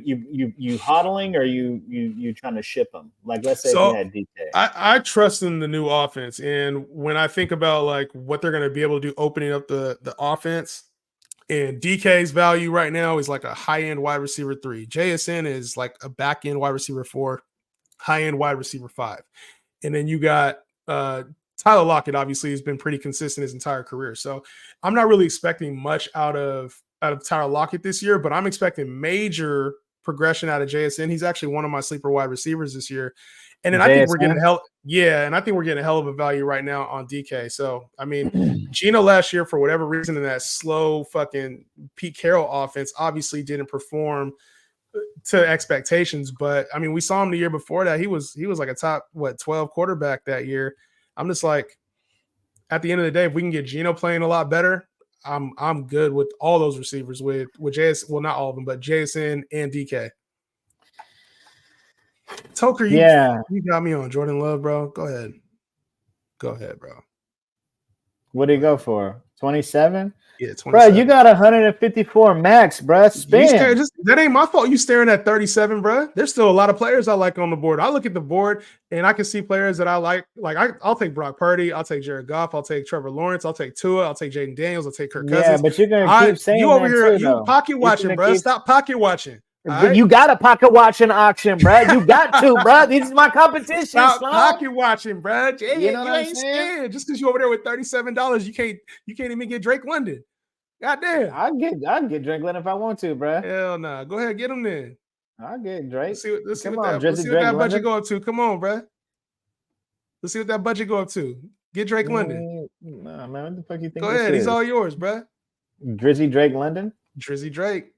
hodling, or you trying to ship them? Like, let's say if you had DK. I trust in the new offense, and when I think about like what they're going to be able to do opening up the offense, and DK's value right now is like a high-end wide receiver 3. JSN is like a back-end wide receiver 4, high-end wide receiver 5. And then you got Tyler Lockett, obviously, has been pretty consistent his entire career. So I'm not really expecting much out of Tyler Lockett this year, but I'm expecting major progression out of JSN. He's actually one of my sleeper wide receivers this year. And then I think we're getting a hell of a value right now on DK. So, I mean, Gino last year, for whatever reason, in that slow fucking Pete Carroll offense, obviously didn't perform to expectations, but I mean, we saw him the year before that. He was like a top 12 quarterback that year. I'm just like, at the end of the day, if we can get Gino playing a lot better, I'm good with all those receivers with JS. Well, not all of them, but JSN and DK. Toker, you got me on Jordan Love, bro. Go ahead, bro. What did he go for? 27? Yeah, 27. Bro, you got 154 max, bro. Spin. That ain't my fault. You staring at 37, bro. There's still a lot of players I like on the board. I look at the board and I can see players that I like. Like I'll take Brock Purdy. I'll take Jared Goff. I'll take Trevor Lawrence. I'll take Tua. I'll take Jaden Daniels. I'll take Kirk Cousins. Yeah, but you're gonna keep saying you over here. Too, you pocket watching, bro. Stop pocket watching. Right? You got a pocket watching auction, bro. You got to, bro. This is my competition. Stop pocket watching, bro. You know what I'm saying? Scared. Just because you over there with $37, you can't even get Drake London. God damn. I'll get Drake London if I want to, bro. Hell nah. Go ahead, get him then. I'll get Drake. Let's see what that budget go up to. Come on, bro. Let's see what that budget go up to. Get Drake London. Nah, man. What the fuck you think? Go ahead. He's all yours, bro. Drizzy Drake London? Drizzy Drake.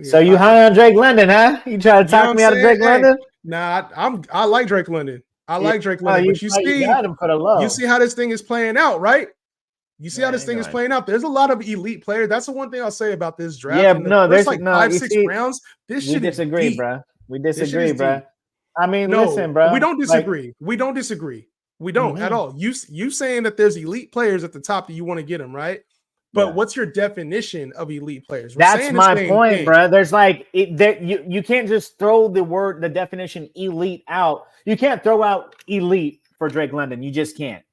So you high on Drake London, huh? You try to talk me out of Drake London? Nah, I like Drake London. Drake London, but you see how this thing is playing out, right? You see how this thing is playing out. There's a lot of elite players. That's the one thing I'll say about this draft. Yeah, no, there's like 5-6 rounds. This shit disagree, bro. We disagree, bro. I mean, listen, bro. We don't disagree. We don't disagree. We don't at all. You saying that there's elite players at the top that you want to get them, right? But Yeah. what's your definition of elite players? We're That's saying the my same point, thing. bro. There's like you can't just throw the definition elite out. You can't throw out elite for Drake London. You just can't.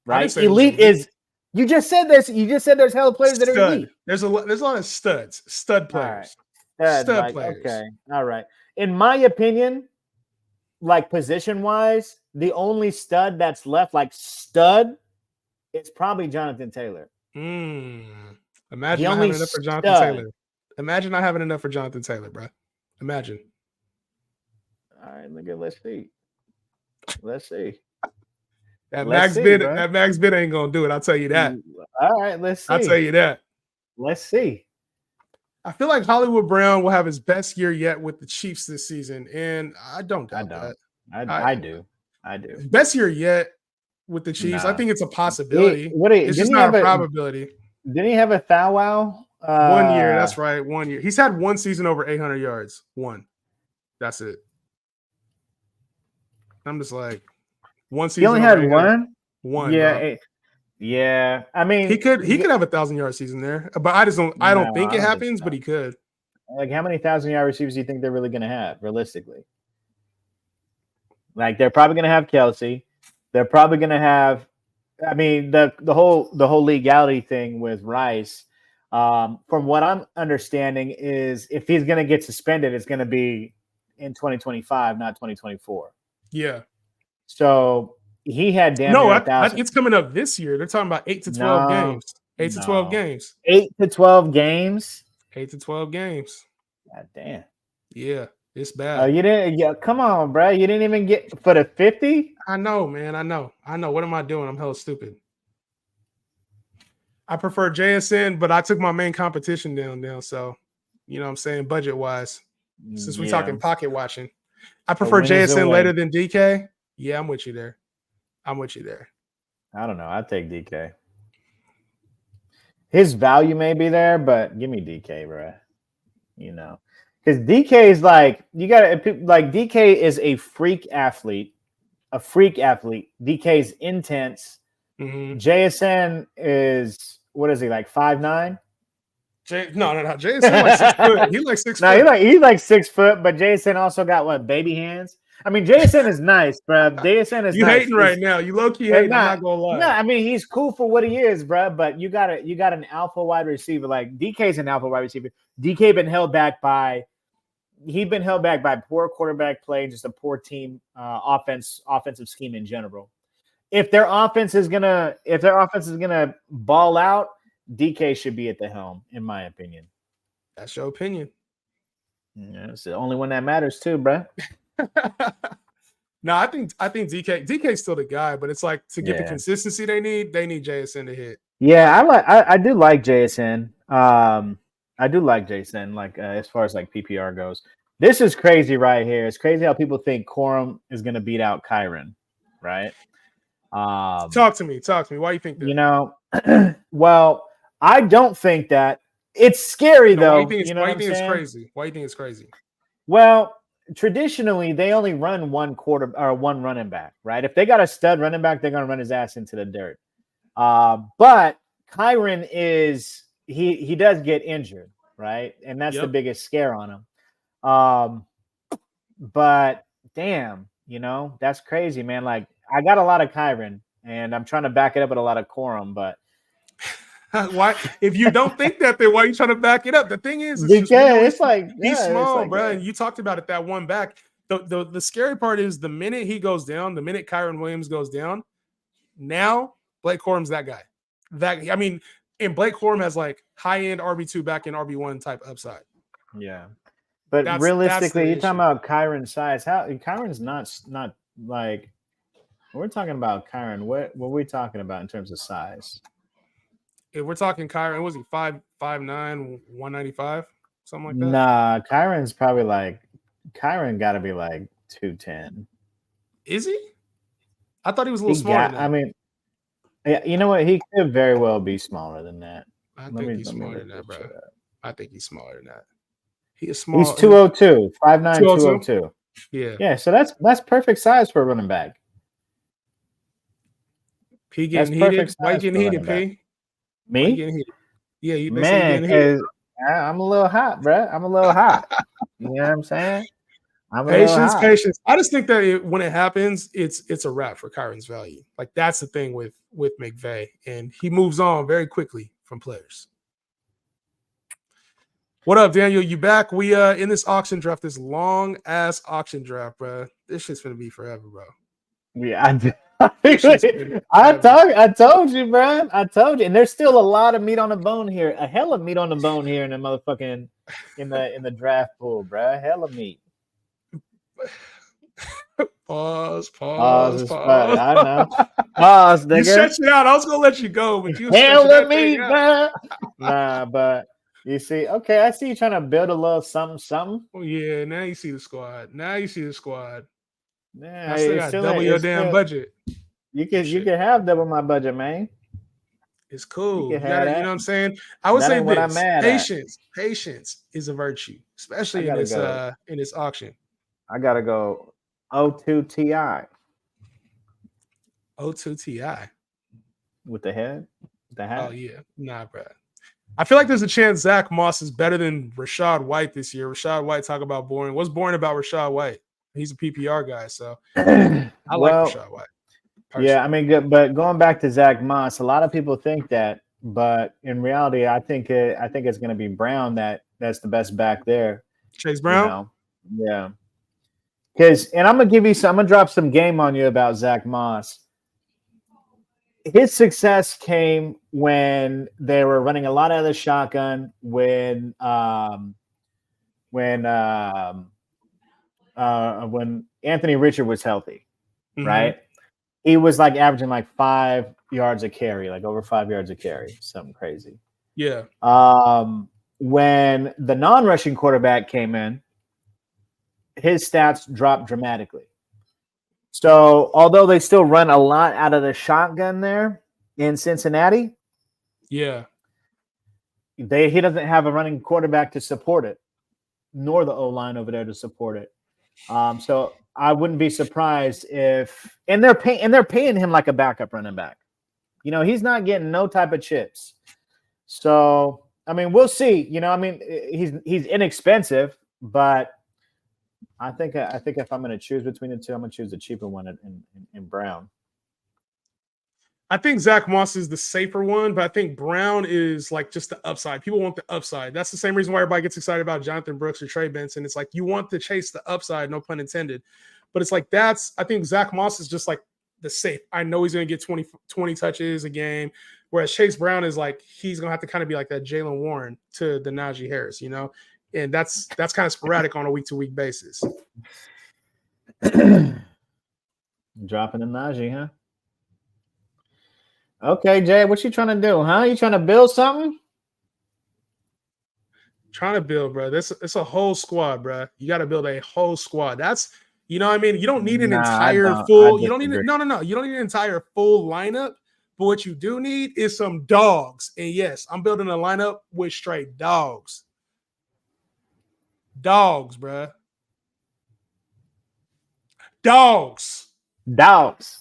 I didn't Right? say it was Elite is. You just said this. You just said there's hella players that are stud. elite. There's a lot of studs, stud players, Stud, stud like, players. okay, all right. In my opinion, like position wise, the only stud that's left, like stud, it's probably Jonathan Taylor. Imagine The not only having enough for Jonathan stud. Taylor. Imagine not having enough for Jonathan Taylor, bro. Imagine. All right, let's see. Let's see. That Let's max bid ain't gonna do it. I'll tell you that. All right, let's see. I'll tell you that. Let's see. I feel like Hollywood Brown will have his best year yet with the Chiefs this season, and I don't doubt that. I do. Best year yet with the Chiefs. Nah. I think it's a possibility. It's just not a probability. Didn't he have a thou wow? 1 year. That's right. 1 year. He's had one season over 800 yards. One. That's it. I'm just like, one season. He only had one. One. Yeah. Yeah. I mean, he could have 1,000-yard season there, but I don't think it happens, but he could. Like, how many 1,000-yard receivers do you think they're really going to have realistically? Like, they're probably going to have Kelsey. They're probably going to have. I mean, the whole legality thing with Rice, from what I'm understanding, is if he's going to get suspended, it's going to be in 2025, not 2024. Yeah. So he had damn near 1,000. It's coming up this year. They're talking about 8 to 12 games. 8 to 12 games. 8 to 12 games. 8 to 12 games. God damn. Yeah, it's bad. You didn't. Yeah, come on, bro. You didn't even get for the 50. I know, man. I know. What am I doing? I'm hella stupid. I prefer JSN, but I took my main competition down now. So, you know what I'm saying, budget wise. Since we're talking pocket watching, I prefer JSN later than DK. Yeah, I'm with you there. I don't know. I'd take DK. His value may be there, but give me DK, bro. You know, because DK is like, you got to, like, DK is a freak athlete. DK is intense. Mm-hmm. JSN is, what is he, like 5'9"? No. JSN like 6 foot. He's like 6 foot. No, he's like 6 foot, but JSN also got what, baby hands? I mean, JSN is nice, bro. JSN is you nice. Hating right now. You low key hating. I'm not gonna lie. No, I mean, he's cool for what he is, bro. But you got an alpha wide receiver. Like, DK's an alpha wide receiver. DK been held back by poor quarterback play, just a poor team offensive scheme in general. If their offense is gonna ball out, DK should be at the helm, in my opinion. That's your opinion. Yeah, it's the only one that matters too, bro. No, I think DK's still the guy, but it's like, to get the consistency they need JSN to hit. Yeah, I do like JSN. I do like JSN, like, as far as like PPR goes. This is crazy right here. It's crazy how people think Corum is going to beat out Kyren, right? Talk to me. Why do you think that? You know, well, I don't think that. It's scary, though. Why do you think it's crazy? Why do you think it's crazy? Well, traditionally, they only run one running back, right? If they got a stud running back, they're going to run his ass into the dirt. But Kyren is he does get injured, right? And that's the biggest scare on him. But damn, you know, that's crazy, man. Like, I got a lot of Kyren, and I'm trying to back it up with a lot of Corum, but why? If you don't think that, then why are you trying to back it up? The thing is, he's small, bro. And you talked about it, that one back. The scary part is the minute he goes down, the minute Kyren Williams goes down, now Blake Corum's that guy. And Blake Corum has like high-end RB2, back-end RB1 type upside. Yeah. But realistically, you're talking about Kyren's size. Kyren's not like, we're talking about Kyren. What are we talking about in terms of size? If we're talking Kyren, was he 5'9", 195, something like that? Nah, Kyren's probably like, Kyren got to be like 210. Is he? I thought he was a little smaller than that. I mean, yeah, you know what? He could very well be smaller than that. I think he's smaller than that, bro. I think he's smaller than that. He is small. He's 202, 5'9", 202. Yeah. Yeah, so that's perfect size for a running back. P getting heated. Why you getting heated, P? Me? Yeah, they say you Man, getting hit. because I'm a little hot, bro. I'm a little hot. You know what I'm saying? I'm a little Patience, hot. patience. I just think that when it happens, it's a wrap for Kyron's value. Like that's the thing with McVay, and he moves on very quickly from players. What up, Daniel? You back? We in this auction draft, this long ass auction draft, bro. This shit's gonna be forever, bro. Yeah, This shit's gonna be I told you, bro. I told you. And there's still a lot of meat on the bone here. A hell of meat on the bone here in the motherfucking in the draft pool, bro. Hell of meat. Pause, Pause pause, is funny. pause. I know. Pause, You nigga. stretched it out. I was gonna let you go, but you stretching Hell of that thing meat, out. bro. Nah, but you see, okay, I see you trying to build a little something, something. Oh yeah, now you see the squad. Now you see the squad. Yeah, I still it's got still double your it's damn still budget. you Shit. can have double my budget, man. It's You cool. can You have gotta, you know that. what I'm saying? I would That say ain't what I'm this. mad at. Patience is a virtue, I especially gotta go. in this auction. I gotta go. O2 Ti O2 Ti. with the head, the Oh hat. yeah. Nah, bro. I feel like there's a chance Zach Moss is better than Rashad White this year. Rashad White, talk about boring. What's boring about Rashad White? He's a PPR guy, so I like Well, Rashad White yeah, I personally. mean, but going back to Zach Moss, a lot of people think that, but in reality, I think it's going to be Brown that's the best back there. Chase You Brown? know, yeah. Because, and I'm gonna give you some. I'm gonna drop some game on you about Zach Moss. His success came when they were running a lot out of the shotgun. When Anthony Richard was healthy, Mm-hmm. right? He was like averaging like 5 yards a carry, like over 5 yards a carry, something crazy. Yeah. When the non-rushing quarterback came in, his stats dropped dramatically. So, although they still run a lot out of the shotgun there in Cincinnati, Yeah. he doesn't have a running quarterback to support it, nor the O line over there to support it. So I wouldn't be surprised if they're paying him like a backup running back. You know, he's not getting no type of chips. So I mean, we'll see. You know, I mean, he's inexpensive, but I think if I'm going to choose between the two, I'm going to choose the cheaper one in Brown. I think Zach Moss is the safer one, but I think Brown is like just the upside. People want the upside. That's the same reason why everybody gets excited about Jonathan Brooks or Trey Benson. It's like you want to chase the upside, no pun intended. But it's like I think Zach Moss is just like the safe. I know he's going to get 20 touches a game. Whereas Chase Brown is like, he's going to have to kind of be like that Jalen Warren to the Najee Harris, you know? And that's kind of sporadic on a week-to-week basis. Dropping the Najee, huh? Okay, Jay, what you trying to do, huh? You trying to build something? Trying to build, bro. It's a whole squad, bro. You got to build a whole squad. That's, you know what I mean? You don't need an entire I full, you don't need disagree. no. You don't need an entire full lineup. But what you do need is some dogs. And yes, I'm building a lineup with straight dogs. Dogs, bro. Dogs. Dogs.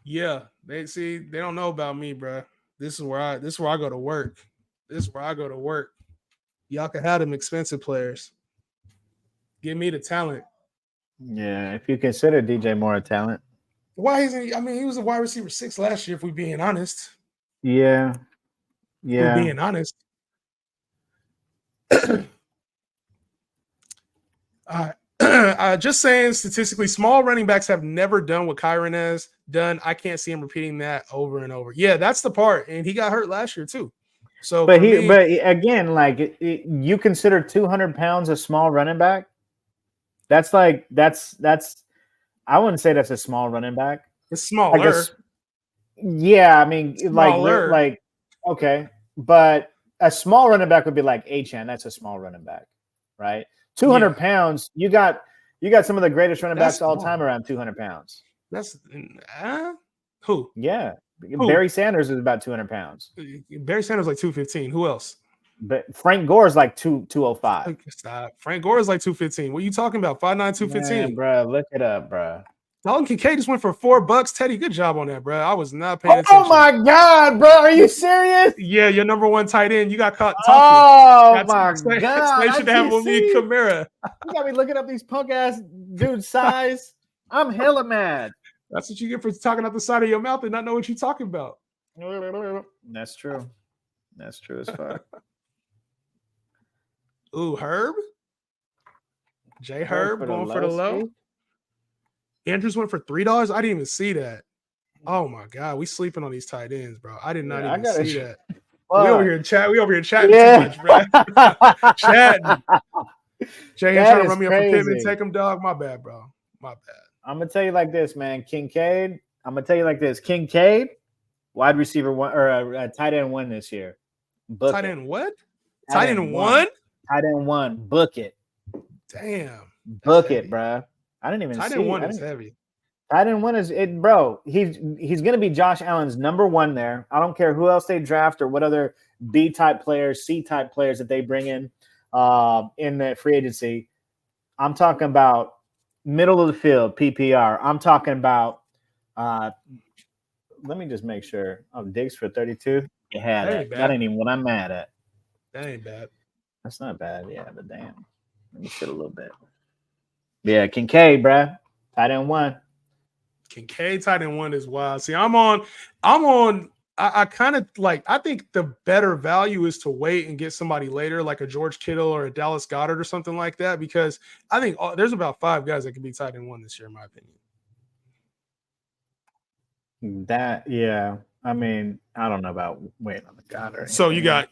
Yeah, they don't know about me, bro. This is where I go to work. This is where I go to work. Y'all can have them expensive players. Give me the talent. Yeah, if you consider DJ Moore a talent. Why isn't he? I mean, he was a wide receiver 6 last year, if we're being honest. Yeah. If we're being honest. Just saying, statistically, small running backs have never done what Kyron has done. I can't see him repeating that over and over. Yeah, that's the part. And he got hurt last year, too. So, but again, like you consider 200 pounds a small running back? That's I wouldn't say that's a small running back. It's smaller. Yeah, I mean, smaller. like okay, but a small running back would be like Achane. That's a small running back, right? 200 pounds. You got some of the greatest running backs all time around 200 pounds. That's who? Yeah, who? Barry Sanders is about 200 pounds. Barry Sanders like 215. Who else? But Frank Gore is like 205. Stop. Frank Gore is like 215. What are you talking about? 5'9", 215. Man, bro, look it up, bro. Dalton Kincaid just went for $4. Teddy, good job on that, bro. I was not paying attention. Oh my God, bro. Are you serious? Yeah, your number one tight end. You got caught talking. Oh my God. They should have on me and Kamara. You got me looking up these punk ass dude's size. I'm hella mad. That's what you get for talking out the side of your mouth and not know what you're talking about. That's true. That's true as fuck. Ooh, Herb. J Herb going for the low. Andrews went for $3. I didn't even see that. Oh my God, we sleeping on these tight ends, bro. I did not even see that. We over here chatting too much, bro. Chatting. Jay trying to run me up for Pittman. Take him, dog. My bad, bro. My bad. I'm gonna tell you like this, man. Kincaid. Kincaid, wide receiver one or tight end one this year. Tight end what? Tight end one? Tight end one. Book it. Damn. Book it, bro. I didn't even see. Tight end one is heavy. Tight end one is it, bro. He's gonna be Josh Allen's number one there. I don't care who else they draft or what other B type players, C type players that they bring in the free agency. I'm talking about middle of the field PPR. I'm talking about. Let me just make sure. Oh, Diggs for 32. Yeah, that ain't even what I'm mad at. That ain't bad. That's not bad. Yeah, but damn. Let me sit a little bit. Yeah, Kincaid, bruh. Tight end one. Kincaid tight end one is wild. See, I kind of like, I think the better value is to wait and get somebody later, like a George Kittle or a Dallas Goedert or something like that, because I think there's about 5 guys that can be tight end one this year, in my opinion. I mean, I don't know about waiting on the Goddard. So you got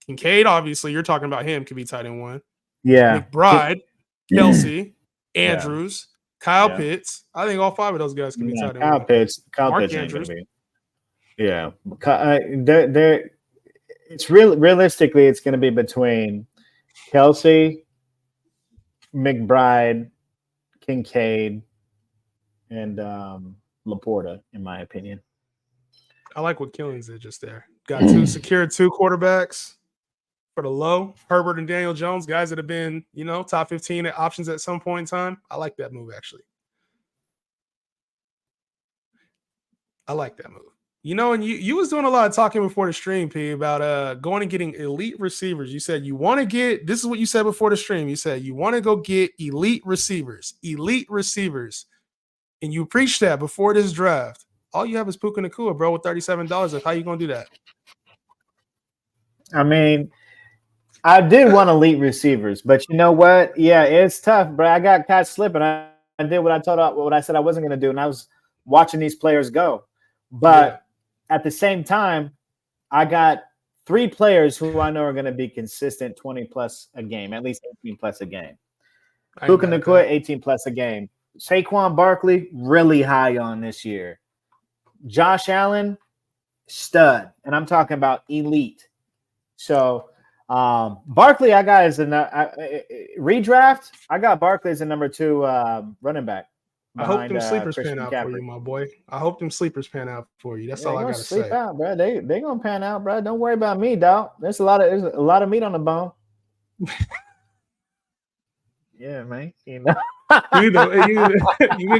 Kincaid, obviously, you're talking about him, could be tight end one. Yeah. McBride, Kelsey, Andrews, Kyle Pitts. I think all 5 of those guys can be tight end Kyle one. Pitts ain't gonna be. Yeah. It's realistically, it's gonna be between Kelsey, McBride, Kincaid, and Laporta, in my opinion. I like what Killings did just there. Got secured 2 quarterbacks for the low. Herbert and Daniel Jones, guys that have been, top 15 options at some point in time. I like that move, actually. I like that move. And you was doing a lot of talking before the stream, P, about going and getting elite receivers. You said you want to get, this is what you said before the stream. You said you want to go get elite receivers. And you preached that before this draft. All you have is Puka Nacua, bro, with $37. How you going to do that? I mean, I did want elite receivers, but you know what? Yeah, it's tough, bro. I got caught slipping. I did what I said I wasn't going to do, and I was watching these players go. But at the same time, I got 3 players who I know are going to be consistent 20-plus a game, at least 18-plus a game. Puka Nacua, 18-plus a game. Saquon Barkley, really high on this year. Josh Allen, stud. And I'm talking about elite. So Barkley, I got as a redraft. I got Barkley as a number 2 running back. I hope them sleepers pan out for you, my boy. I hope them sleepers pan out for you. That's all I gotta say. Sleep out, bro. They gonna pan out, bro. Don't worry about me, dog. There's a lot of meat on the bone. Yeah, man. You've been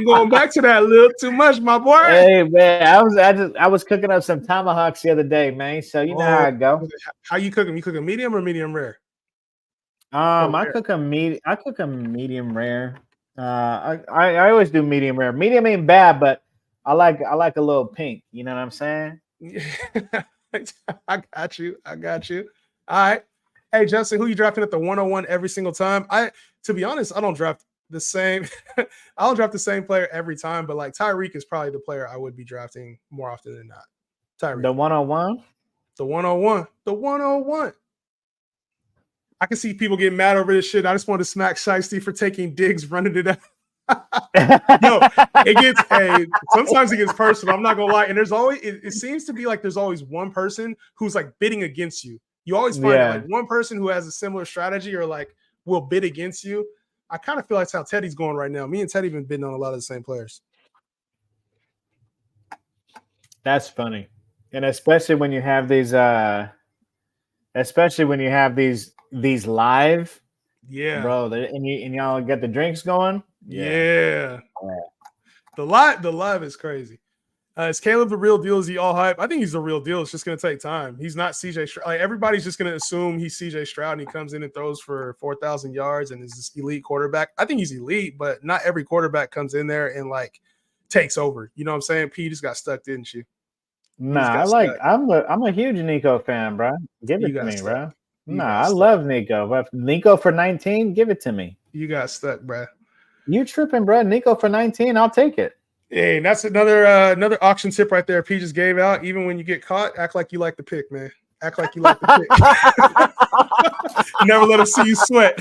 going back to that a little too much, my boy. Hey, man, I was cooking up some tomahawks the other day, man. So you know how I go. How you cook them? You cook them medium or medium rare? I cook them medium rare. I always do medium rare. Medium ain't bad, but I like a little pink. You know what I'm saying? I got you. All right. Hey, Justin, who you drafting at the 101 every single time? To be honest, I don't draft the same. I don't draft the same player every time, but like Tyreek is probably the player I would be drafting more often than not. Tyreek. The 101? The 101. I can see people getting mad over this shit. I just want to smack Shiesty for taking Diggs, running it out. Sometimes it gets personal. I'm not gonna lie. And there's always it seems to be like there's always one person who's like bidding against you. You always find like one person who has a similar strategy or like will bid against you. I kind of feel like that's how Teddy's going right now. Me and Teddy have been bidding on a lot of the same players. That's funny. And especially when you have these live, yeah, bro. And y'all get the drinks going, yeah. The live is crazy. Is Caleb the real deal? Is he all hype? I think he's the real deal. It's just going to take time. He's not CJ Stroud. Like, everybody's just going to assume he's CJ Stroud and he comes in and throws for 4,000 yards and is this elite quarterback. I think he's elite, but not every quarterback comes in there and like takes over. You know what I'm saying? P, you just got stuck, didn't you? Nah, I'm a huge Nico fan, bro. Give it to me, bro. Nah, I love Nico. But Nico for 19, give it to me. You got stuck, bro. You tripping, bro? Nico for 19, I'll take it. Hey, that's another auction tip right there. P just gave out. Even when you get caught, act like you like the pick, man. Act like you like the pick. Never let him see you sweat.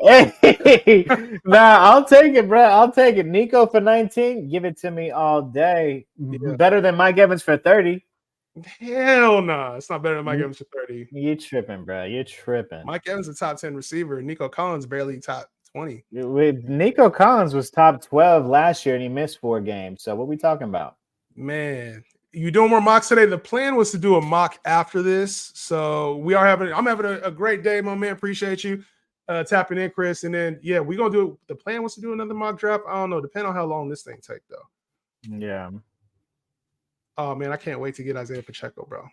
Hey, nah, I'll take it, bro. I'll take it. Nico for 19, give it to me all day. Yeah. Better than Mike Evans for 30. Hell no, nah. It's not better than Mike Evans for 30. You tripping, bro. You're tripping. Mike Evans is a top 10 receiver. Nico Collins barely top 20. Nico Collins was top 12 last year and he missed 4 games. So what are we talking about? Man, you doing more mocks today? The plan was to do a mock after this. So I'm having a great day, my man. Appreciate you tapping in, Chris. And then, yeah, we're going to do the plan was to do another mock draft. I don't know. Depending on how long this thing take, though. Yeah. Oh, man, I can't wait to get Isaiah Pacheco, bro.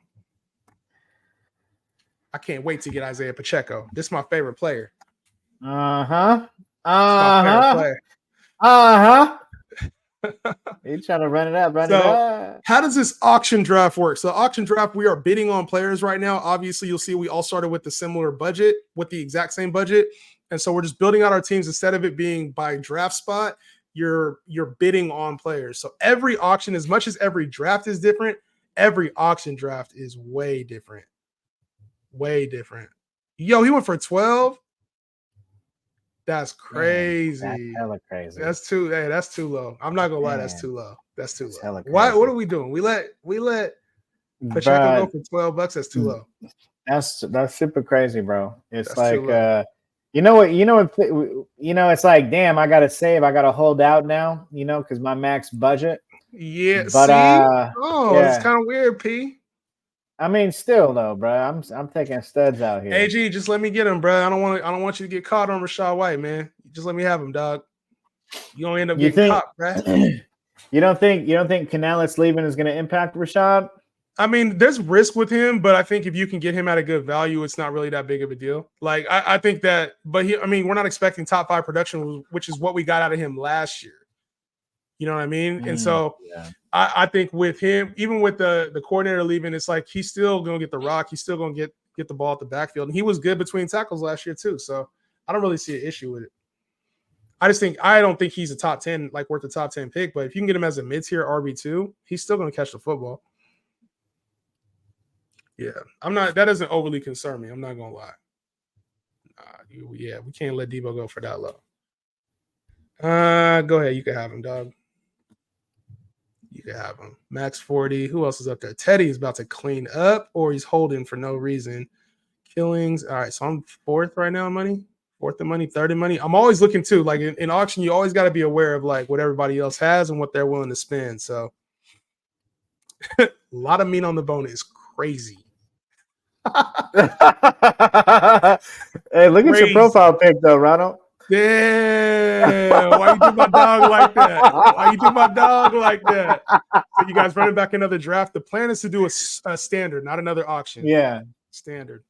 I can't wait to get Isaiah Pacheco. This is my favorite player. Uh-huh. You trying to run it up, How does this auction draft work? So auction draft, we are bidding on players right now. Obviously, you'll see we all started with the similar budget, with the exact same budget. And so we're just building out our teams. Instead of it being by draft spot, you're bidding on players. So every auction, as much as every draft is different, every auction draft is way different. Way different. Yo, he went for 12. That's crazy. Man, that's hella crazy. That's too low. I'm not gonna lie, that's too low. That's too low. Why? What are we doing? We let Pacheco go for $12. That's too low. That's super crazy, bro. It's like it's like, damn, I gotta save, I gotta hold out now, because my max budget. Yeah, but it's kind of weird, P. I mean, still though, bro. I'm taking studs out here. AG, just let me get him, bro. I don't want you to get caught on Rachaad White, man. Just let me have him, dog. You gonna end up getting caught, bro. You don't think Canales leaving is gonna impact Rachaad? I mean, there's risk with him, but I think if you can get him at a good value, it's not really that big of a deal. Like I think that, but we're not expecting top 5 production, which is what we got out of him last year. You know what I mean? And so I think with him, even with the coordinator leaving, it's like he's still going to get the rock. He's still going to get the ball at the backfield. And he was good between tackles last year too. So I don't really see an issue with it. I don't think he's a top 10, like worth a top 10 pick. But if you can get him as a mid-tier RB2, he's still going to catch the football. Yeah, that doesn't overly concern me. I'm not going to lie. We can't let Debo go for that low. Go ahead. You can have him, dog. You can have him. Max 40. Who else is up there? Teddy is about to clean up, or he's holding for no reason. Killings. All right, so I'm 4th right now in money. 4th in money, 3rd in money. I'm always looking too. Like in auction, you always got to be aware of like what everybody else has and what they're willing to spend. So a lot of meat on the bone is crazy. Hey, look at your profile pic though, Ronald. Damn, why you do my dog like that? So you guys running back another draft. The plan is to do a standard, not another auction. Yeah. Standard.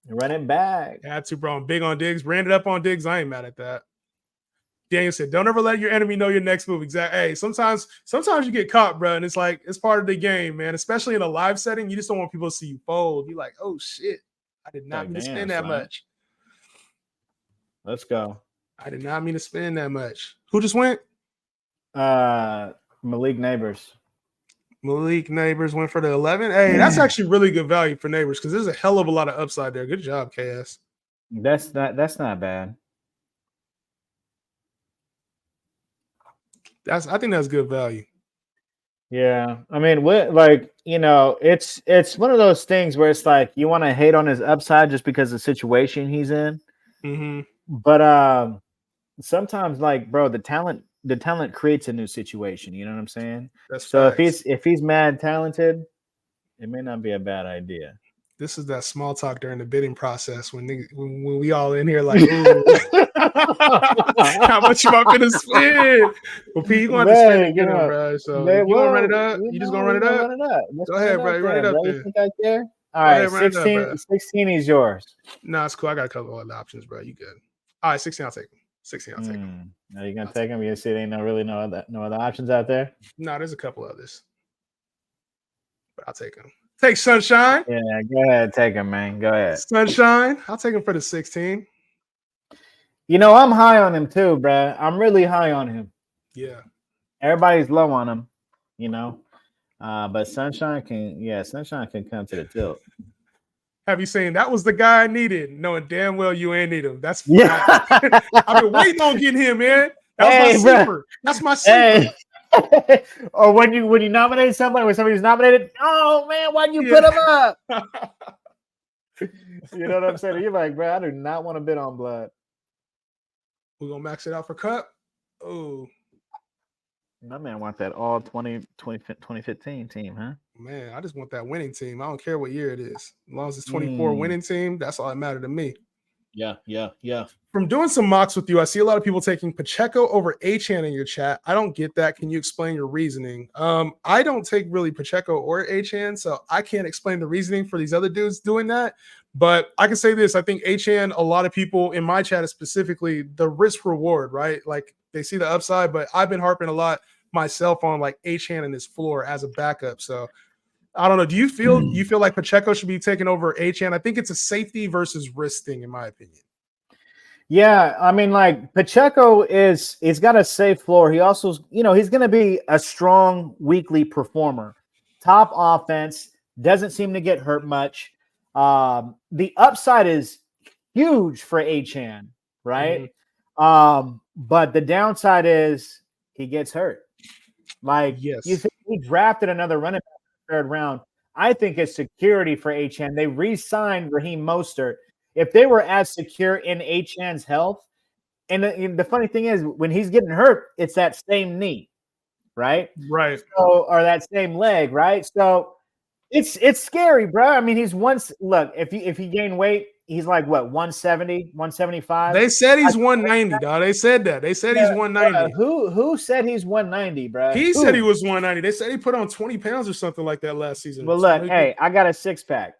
Run it back. Had to, bro. I'm big on Diggs. Ran it up on Diggs. I ain't mad at that. Daniel said, don't ever let your enemy know your next move. Exactly. Hey, sometimes you get caught, bro. And it's like, it's part of the game, man. Especially in a live setting. You just don't want people to see you fold. You're like, oh shit. I did not mean to spend that much. Let's go. I did not mean to spend that much. Who just went? Malik Neighbors. Malik Neighbors went for the 11. Hey, that's actually really good value for Neighbors because there's a hell of a lot of upside there. Good job, KS. That's not bad. I think that's good value. Yeah, I mean, it's one of those things where it's like you want to hate on his upside just because of the situation he's in. Mm-hmm. But sometimes, like, bro, the talent creates a new situation. You know what I'm saying? That's so. Facts. If he's mad talented, it may not be a bad idea. this is that small talk during the bidding process when we all in here like, ooh, how much you want me to spend? Well, P, you going to have to spend and get them, bro. So Man, you gonna run it up? You just gonna run it up? Let's Go ahead, bro. Run it up You then. think I care? All Go right, ahead, run it up, 16, bro. 16 is yours. No, it's cool. I got a couple other options, bro. You good? All right, 16. I'll take them. 16. I'll take them. Are you gonna take them? You see, they no other options out there. No, there's a couple others, but I'll take them. Take Sunshine. Yeah, go ahead, take him, man. Go ahead. Sunshine. I'll take him for the 16. You know, I'm high on him too, bro. I'm really high on him. Yeah. Everybody's low on him, you know. But Sunshine can come to the tilt. Have you seen that was the guy I needed, knowing damn well you ain't need him. That's yeah. I've been waiting on getting him, man. That was my sleeper. That's my sleeper. Hey. Or when you nominate somebody, when somebody's nominated, oh man, why'd you put him up? You know what I'm saying? You're like, bro, I do not want to bid on Blood. We're gonna max it out for Cup. Oh, my man want that all 2015 team, huh? Man, I just want that winning team. I don't care what year it is. As long as it's 24 winning team, that's all that matters to me. Yeah. From doing some mocks with you, I see a lot of people taking Pacheco over Achane in your chat. I don't get that. Can you explain your reasoning? I don't take really Pacheco or Achane, so I can't explain the reasoning for these other dudes doing that. But I can say this. I think Achane, a lot of people in my chat specifically, the risk reward, right? Like they see the upside, but I've been harping a lot myself on like Achane and his floor as a backup. So I don't know. Do you feel like Pacheco should be taken over Achane? I think it's a safety versus risk thing, in my opinion. Yeah, I mean, like Pacheco he's got a safe floor. He also, he's going to be a strong weekly performer. Top offense, doesn't seem to get hurt much. The upside is huge for Achane, right? Mm-hmm. But the downside is he gets hurt. Like, yes, you think he drafted another running back in the third round. I think it's security for Achane. They re-signed Raheem Mostert. If they were as secure in Achane's health, and the funny thing is, when he's getting hurt, it's that same knee, right? Right. So, or that same leg, right? So it's scary, bro. I mean, if he gained weight, he's like what, 170, 175? They said he's 190, dog. They said that. They said he's 190. Who said he's 190, bro? He said he was 190. They said he put on 20 pounds or something like that last season. Well, look, hey, I got a 6-pack.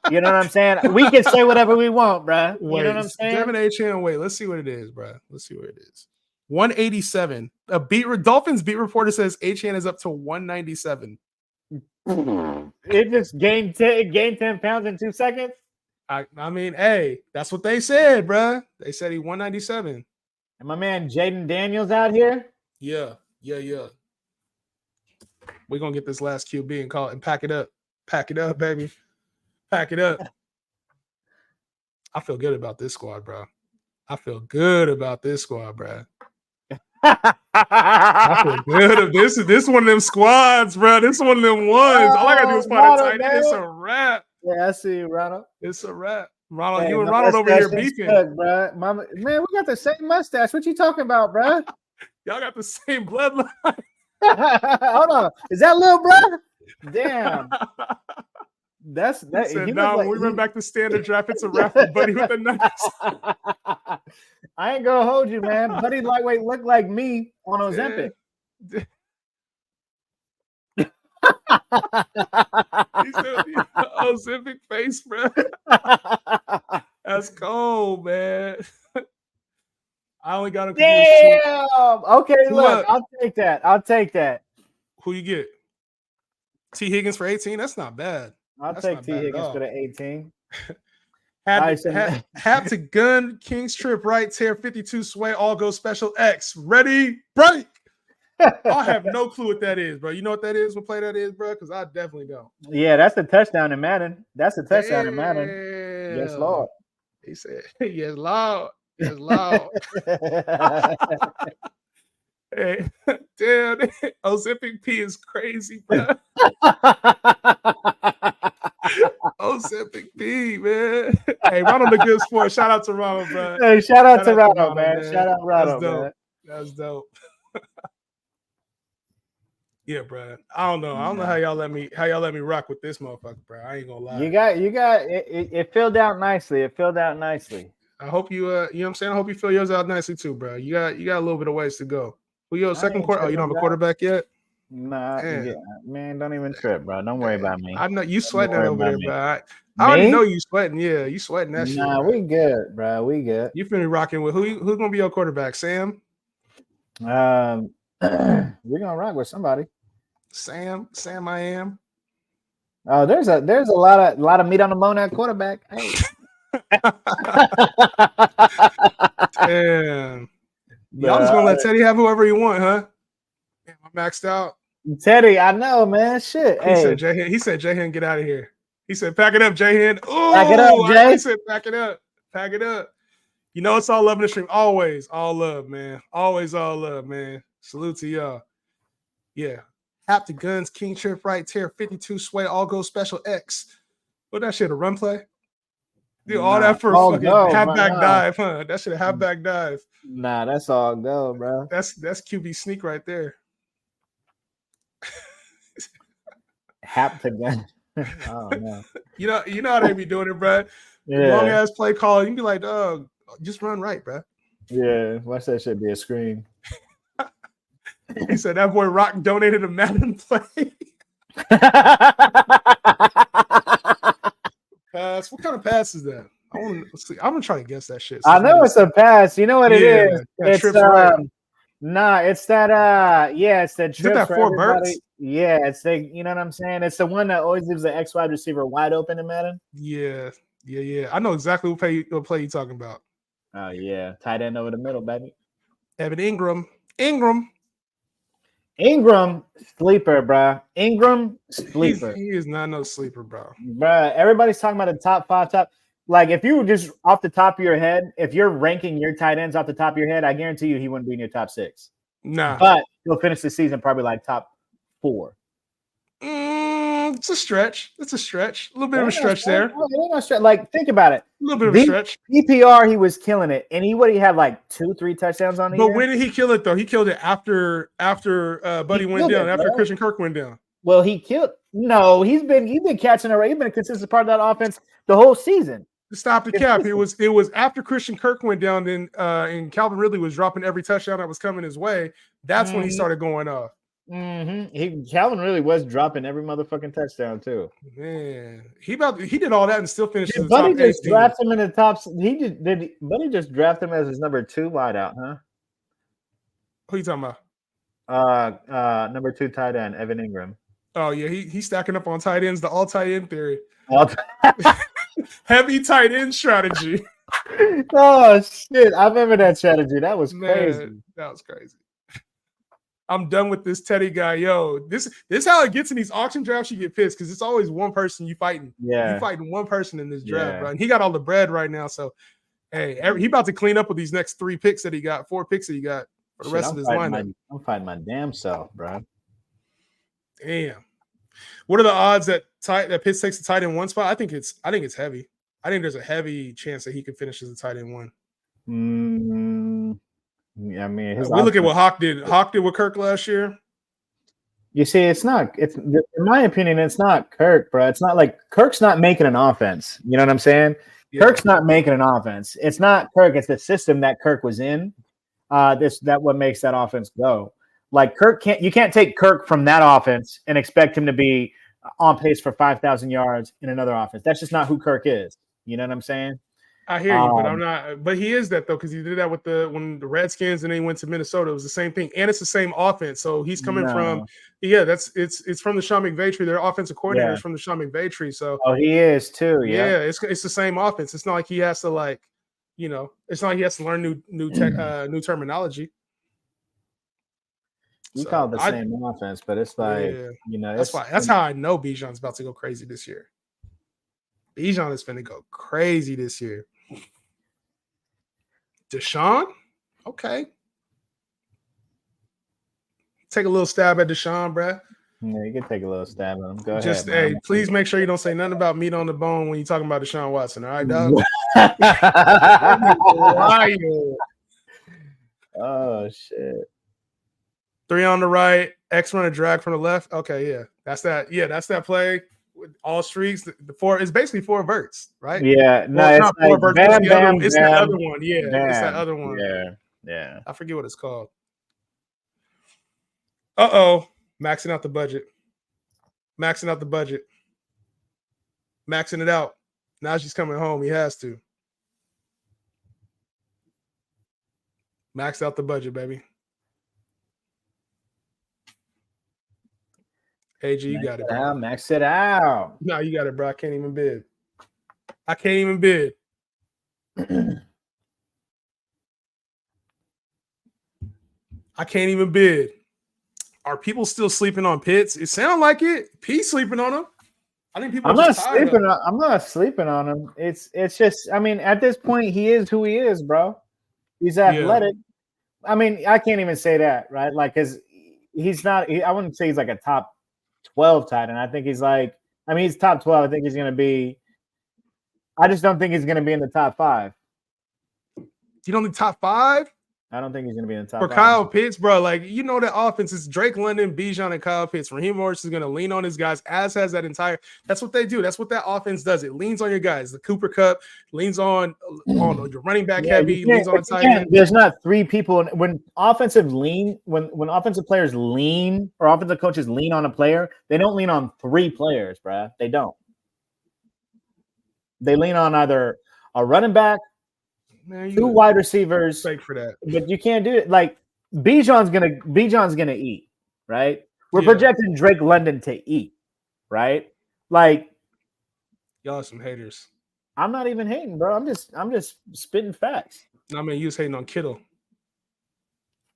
You know what I'm saying? We can say whatever we want, bro. You know what I'm saying? Devin Achane, wait, let's see what it is, bro. Let's see what it is. 187. Dolphins beat reporter says Achane is up to 197. It just gained 10 pounds in 2 seconds. I mean, hey, that's what they said, bro. They said he 197. And my man Jaden Daniels out here. Yeah. We're gonna get this last QB and call it and pack it up. Pack it up, baby. Pack it up. I feel good about this squad, bro. I feel good about this squad, bro. I feel good. This is one of them squads, bro. This is one of them ones. All I gotta do is find a tight end. It's a wrap. Yeah, I see you, Ronald. It's a wrap. Ronald, hey, you and Ronald over here beefing. Bro. Man, we got the same mustache. What you talking about, bro? Y'all got the same bloodline. Hold on. Is that little bro? Damn. That's that. Said, nah, when we run back to standard draft, it's a wrap for Buddy with the nuts. I ain't gonna hold you, man. Buddy lightweight look like me on Ozempic. He's the Ozempic face, bro. That's cold, man. I only got him. Damn. Okay, look, I'll take that. Who you get? T. Higgins for 18? That's not bad. I'll take T. Higgins for the 18. Have to gun King's Trip right tear 52 sway all go special X ready break. I have no clue what that is, bro. You know what that is? What play that is, bro? Because I definitely don't. Yeah, that's the touchdown in Madden. That's a touchdown in Madden. Yes, Lord. He said, "Yes, Lord. Yes, Lord." Hey, damn, Ozempic P is crazy, bro. Ozempic P, man. Hey, Ronald the good sport. Shout out to Ronald, bro. Hey, shout out to Ronald, man. Shout out Ronald, man. That's dope. Yeah, bro. I don't know. I don't know how y'all let me rock with this motherfucker, bro. I ain't gonna lie. You got it filled out nicely. It filled out nicely. I hope you you know what I'm saying? I hope you fill yours out nicely too, bro. You got a little bit of ways to go. Who your second quarter? Oh, you don't have a quarterback yet? Nah, man, don't even trip, bro. Don't worry about me. I know you sweating that over there, bro. I Me? already know you sweating. Yeah, you sweating that shit. Nah, bro. we good, bro. We good. You finna rocking with who's gonna be your quarterback? Sam? We're gonna rock with somebody. Sam I am. Oh, there's a lot of meat on the bone at quarterback. Hey. Damn. Y'all just gonna let Teddy have whoever he want, huh? Damn, I'm maxed out. Teddy, I know, man. Shit. He said Jay Hen, get out of here. He said, pack it up, Jay Hen. Pack it up, Jay. He said, pack it up. Pack it up. You know, it's all love in the stream. Always all love, man. Always all love, man. Salute to y'all. Yeah. Hap the guns, King Trip right, Tier 52, Sway, All Go Special X. What that shit, a run play? Do all that for a fucking halfback dive, huh? That shit a halfback dive. Nah, that's all go, bro. That's QB sneak right there. Hap the gun. Oh no. You know how they be doing it, bro. Yeah. Long ass play call. You can be like, dog, just run right, bro. Yeah, watch that shit be a screen. He said that boy Rock donated a Madden play. Pass. What kind of pass is that? I want to see. I'm gonna try to guess that shit. I know it's a pass. You know what it is? It's right. Nah, it's that it's that trip that for everybody. Yeah, it's the, you know what I'm saying? It's the one that always leaves the X wide receiver wide open in Madden. Yeah. I know exactly what play you talking about. Oh yeah, tight end over the middle, baby. Evan Ingram, sleeper, bro. Ingram, sleeper. He is not no sleeper, bro. Bro, everybody's talking about the top 5. Like, if you just off the top of your head, if you're ranking your tight ends off the top of your head, I guarantee you he wouldn't be in your top 6. Nah. But he'll finish the season probably like top 4. It's a stretch. A little bit of a stretch there. Like, think about it. A little bit of a stretch. PPR, he was killing it. And he would have like 2-3 touchdowns on the year. But when did he kill it, though? He killed it after Buddy went down, after Christian Kirk went down. Well, he's been catching it. He's been a consistent part of that offense the whole season. To stop the cap, it was after Christian Kirk went down, then and Calvin Ridley was dropping every touchdown that was coming his way. That's when he started going off. Calvin really was dropping every motherfucking touchdown too. Man, he did all that and still finished in the Buddy top just 18. Draft him in the top. Buddy just draft him as his number 2 wideout, huh? Who you talking about? Number 2 tight end, Evan Ingram. Oh yeah, he's stacking up on tight ends. The all tight end theory. Heavy tight end strategy. Oh shit! I remember that strategy. That was crazy. That was crazy. I'm done with this Teddy guy. Yo, this is how it gets in these auction drafts. You get pissed because it's always one person you fighting. Yeah, you fighting one person in this draft, bro. And he got all the bread right now. So, hey, he about to clean up with these next 4 picks that he got for the rest of his lineup. I'm fighting my damn self, bro. Damn. What are the odds that Pitts takes the tight end 1 spot? I think it's heavy. I think there's a heavy chance that he could finish as a tight end 1. Yeah, I mean, we look at what Hawk did. Hawk did with Kirk last year. You see, it's in my opinion, it's not Kirk, bro. It's not like Kirk's not making an offense. You know what I'm saying? Yeah. Kirk's not making an offense. It's not Kirk. It's the system that Kirk was in. That what makes that offense go. Like you can't take Kirk from that offense and expect him to be on pace for 5,000 yards in another offense. That's just not who Kirk is. You know what I'm saying? I hear you, but I'm not. But he is that though, because he did that with when the Redskins and then he went to Minnesota. It was the same thing, and it's the same offense. So he's coming from, it's from the Sean McVay tree. Their offensive coordinator is from the Sean McVay tree. So he is too. Yeah, it's the same offense. It's not like he has to it's not like he has to learn new terminology. We call it the same offense, but it's like that's how I know Bijan's about to go crazy this year. Bijan is going to go crazy this year. Deshaun? Okay. Take a little stab at Deshaun, bro. Yeah, you can take a little stab at him. Go ahead. Hey, please make sure you don't say nothing about meat on the bone when you're talking about Deshaun Watson. All right, dog? Oh, shit. 3 on the right, X run a drag from the left. Okay, yeah. That's that. Yeah, that's that play with all streaks. The four is basically 4 verts, right? Yeah, no, Well, it's not like 4 verts. What's bam, the other bam, one? It's that bam, other one. Yeah, it's that bam. other one. Yeah. I forget what it's called. Uh-oh. Maxing out the budget. Maxing out the budget. Maxing it out. Now she's coming home. He has to. Max out the budget, baby. AG, you got it, bro. Max it out. No, you got it, bro. I can't even bid. I can't even bid. I can't even bid. Are people still sleeping on Pitts? It sounds like it. P's sleeping on him. I think people. I'm not sleeping on him. It's just. I mean, at this point, he is who he is, bro. He's athletic. Yeah. I mean, I can't even say that, right? Like, because he's not. I wouldn't say he's like a top 12 tight end. I think he's like. I mean, he's top 12. I think he's going to be. I just don't think he's going to be in the top 5. You don't think top 5? I don't think he's going to be in the top for 5. Kyle Pitts, bro. Like, you know, that offense is Drake London, Bijan, and Kyle Pitts. Raheem Morris is going to lean on his guys, as has that entire. That's what they do. That's what that offense does. It leans on your guys. The Cooper Cup leans on your running back heavy, leans on the tight end. There's not 3 people when offensive players lean or offensive coaches lean on a player. They don't lean on 3 players, bro. They don't. They lean on either a running back. Man, 2 wide receivers. Fake for that, but you can't do it. Like Bijan's gonna eat, right? We're projecting Drake London to eat, right? Like y'all are some haters. I'm not even hating, bro. I'm just spitting facts. I mean, you was hating on Kittle.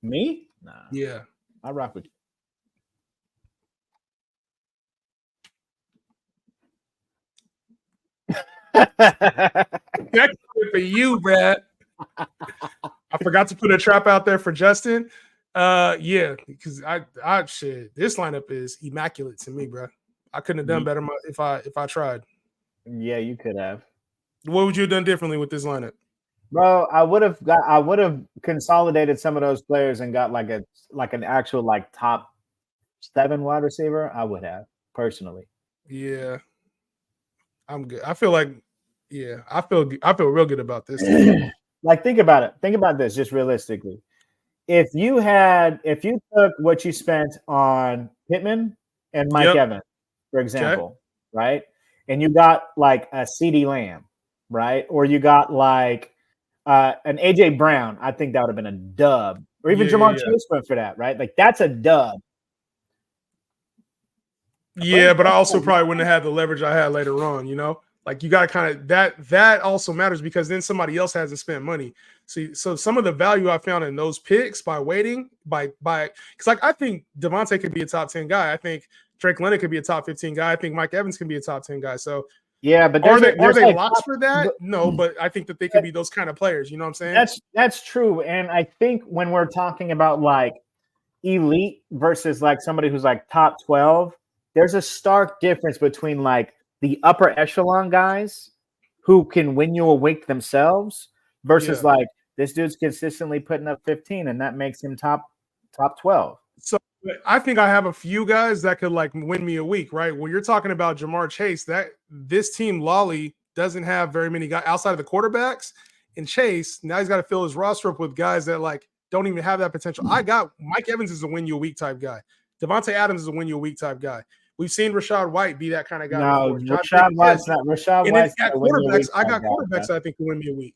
Me? Nah. Yeah, I rock with you. That's for you, Brad. I forgot to put a trap out there for Justin. Yeah, because I shit. This lineup is immaculate to me, bro. I couldn't have done better if I tried. Yeah, you could have. What would you have done differently with this lineup, bro? I would have consolidated some of those players and got like an actual like top 7 wide receiver. I would have personally. Yeah. I'm good. I feel like, I feel real good about this. Like, think about it. Think about this, just realistically. If you took what you spent on Pittman and Mike Evans, for example, right, and you got like a CeeDee Lamb, right, or you got like an AJ Brown, I think that would have been a dub, or even Jamar Chase went for that, right? Like that's a dub. Yeah, but I also probably wouldn't have had the leverage I had later on, you know? Like you got to kind of that also matters because then somebody else hasn't spent money. So some of the value I found in those picks by waiting by because like I think Devontae could be a top 10 guy. I think Drake London could be a top 15 guy. I think Mike Evans can be a top 10 guy. So yeah, but are they like locks for that? No, but I think that they could be those kind of players. You know what I'm saying? That's true. And I think when we're talking about like elite versus like somebody who's like top 12. There's a stark difference between like the upper echelon guys who can win you a week themselves versus like this dude's consistently putting up 15 and that makes him top 12. So I think I have a few guys that could like win me a week, right? When you're talking about Jamar Chase, that this team Lolly doesn't have very many guys outside of the quarterbacks. And Chase, now he's got to fill his roster up with guys that like don't even have that potential. I got Mike Evans is a win you a week type guy. Devontae Adams is a win you a week type guy. We've seen Rashad White be that kind of guy. No, Rashad White's not. Rashad White's got quarterbacks. I got quarterbacks that I think can win me a week.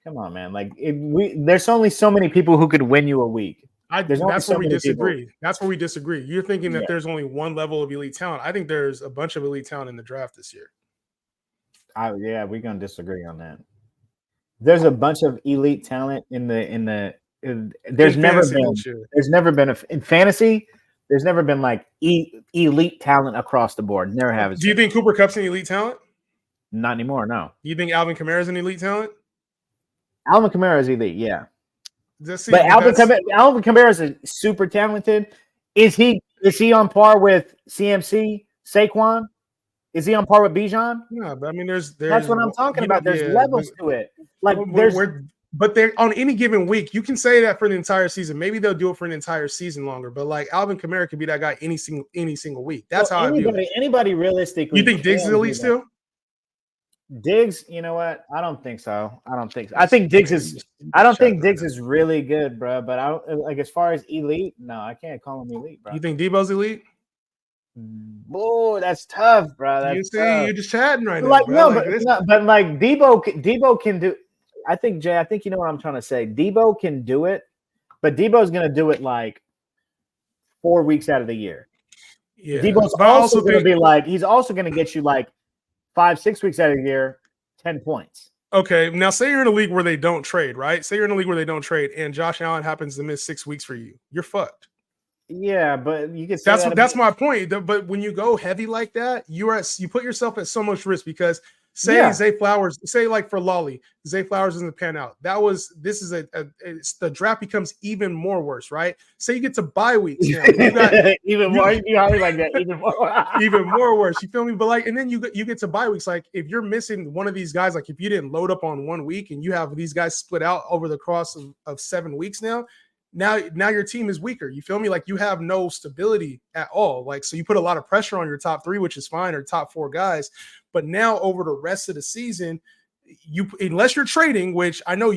Come on, man. Like there's only so many people who could win you a week. That's where we disagree. That's where we disagree. You're thinking that there's only one level of elite talent. I think there's a bunch of elite talent in the draft this year. Yeah, we're gonna disagree on that. There's a bunch of elite talent in there's never been in fantasy. There's never been like elite talent across the board. Never have. Do you think Cooper Kupp's an elite talent? Not anymore. No. You think Alvin Kamara is an elite talent? Alvin Kamara is elite. Yeah. But Alvin Kamara is super talented. Is he on par with CMC, Saquon? Is he on par with Bijan? Yeah, but I mean, there's that's what I'm talking about. There's levels to it. Like But they're on any given week, you can say that for the entire season. Maybe they'll do it for an entire season longer. But like Alvin Kamara could be that guy any single week. That's Well, how I view it. anybody realistically. You think Diggs is can elite do that. still? Diggs, you know what? I don't think so. I don't think so. I think Diggs is. I don't think Diggs is really good, bro. But I don't like as far as elite. No, I can't call him elite, bro. You think Debo's elite? Oh, that's tough, bro. That's You see, tough. you're just chatting right Like now, bro. but like Debo can do. I think Jay. I think you know what I'm trying to say. Debo can do it, but Debo's gonna do it like 4 weeks out of the year. Yeah, Debo's also gonna be like he's also gonna get you like 5-6 weeks out of the year, 10 points. Okay, now say you're in a league where they don't trade, right? Say you're in a league where they don't trade, and Josh Allen happens to miss 6 weeks for you. You're fucked. Yeah, but you can say that's my point. But when you go heavy like that, you put yourself at so much risk because Zay Flowers, say like for Lolly, Zay Flowers doesn't pan out. The draft becomes even more worse, right? Say you get to bye weeks now, you got even more. You like that even more, even more worse. You feel me? But like, and then you get to bye weeks. Like if you're missing one of these guys, like if you didn't load up on 1 week and you have these guys split out over the course of 7 weeks now your team is weaker. You feel me? Like you have no stability at all. Like, so you put a lot of pressure on your top 3, which is fine, or top 4 guys. But now over the rest of the season, unless you're trading, which I know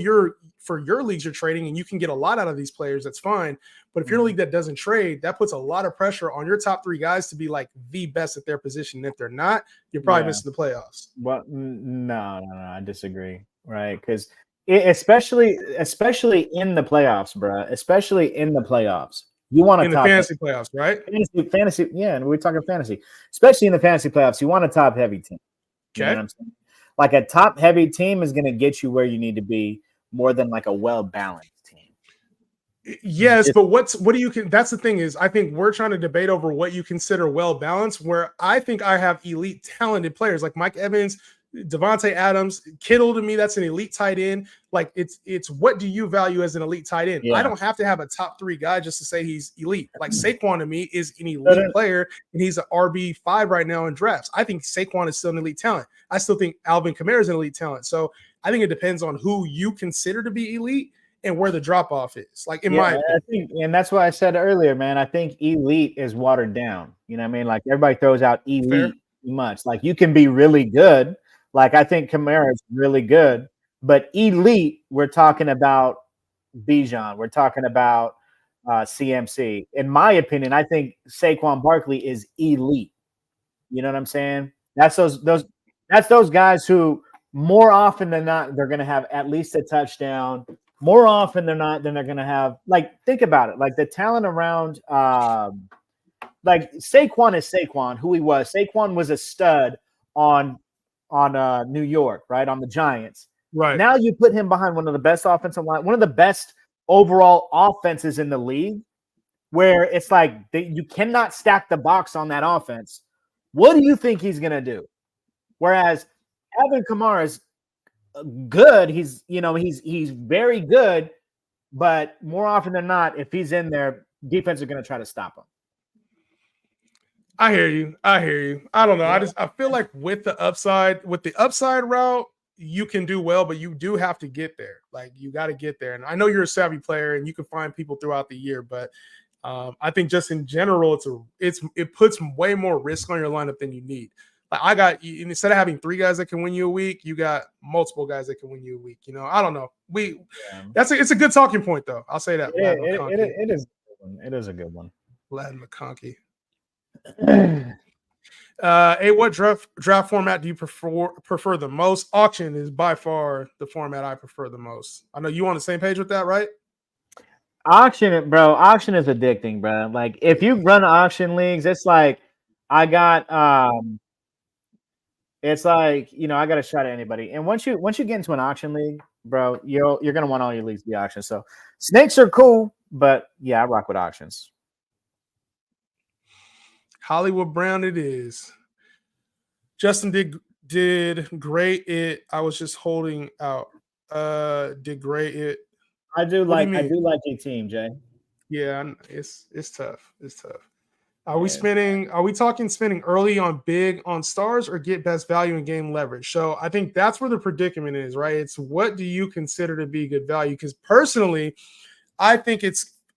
for your leagues, you're trading and you can get a lot out of these players. That's fine. But if you're in a league that doesn't trade, that puts a lot of pressure on your top 3 guys to be like the best at their position. And if they're not, you're probably missing the playoffs. Well, no, I disagree. Right. Because especially in the playoffs, bro. Especially in the playoffs, you want to in the fantasy playoffs, right? Fantasy, yeah. And we're talking fantasy, especially in the fantasy playoffs. You want a top heavy team. You know what I'm saying? Like a top heavy team is going to get you where you need to be more than like a well balanced team. Yes, but that's the thing is I think we're trying to debate over what you consider well balanced. Where I think I have elite talented players like Mike Evans, Devontae Adams, Kittle. To me, that's an elite tight end. Like it's what do you value as an elite tight end? Yeah. I don't have to have a top 3 guy just to say he's elite. Like Saquon to me is an elite player, and he's an RB5 right now in drafts. I think Saquon is still an elite talent. I still think Alvin Kamara is an elite talent. So I think it depends on who you consider to be elite and where the drop off is. Like in my opinion. And that's why I said earlier, man. I think elite is watered down. You know what I mean? Like everybody throws out elite too much. Like you can be really good. Like I think Kamara is really good, but elite, we're talking about Bijan. We're talking about CMC. In my opinion, I think Saquon Barkley is elite. You know what I'm saying? That's those guys who more often than not they're going to have at least a touchdown. More often than not, then they're going to have think about it. Like the talent around, like Saquon is Saquon, who he was. Saquon was a stud on New York, right? On the Giants. Right. Now you put him behind one of the best offensive line, one of the best overall offenses in the league, where it's like you cannot stack the box on that offense. What do you think he's going to do? Whereas Alvin Kamara is good. He's very good, but more often than not, if he's in there, defense are going to try to stop him. I hear you. I don't know. Yeah. I feel like with the upside route, you can do well, but you do have to get there. Like you got to get there. And I know you're a savvy player and you can find people throughout the year, but I think just in general, it puts way more risk on your lineup than you need. Like instead of having 3 guys that can win you a week, you got multiple guys that can win you a week. You know, I don't know. It's a good talking point though. I'll say that. It is. It is a good one. Vlad McConkey. Hey, what draft format do you prefer the most? Auction is by far the format I prefer the most. I know you on the same page with that, right? Auction is addicting, bro. Like if you run auction leagues, it's like I got it's like, I got a shot at anybody. And once you get into an auction league, bro, you're gonna want all your leagues to be auctions. So snakes are cool, but yeah, I rock with auctions. Hollywood Brown it is. Justin did great. I was just holding out. Did great. I do like your team, Jay. Yeah, it's tough. It's tough. Are we talking spending early on big on stars or get best value in game leverage? So I think that's where the predicament is, right? It's what do you consider to be good value? Because personally, I think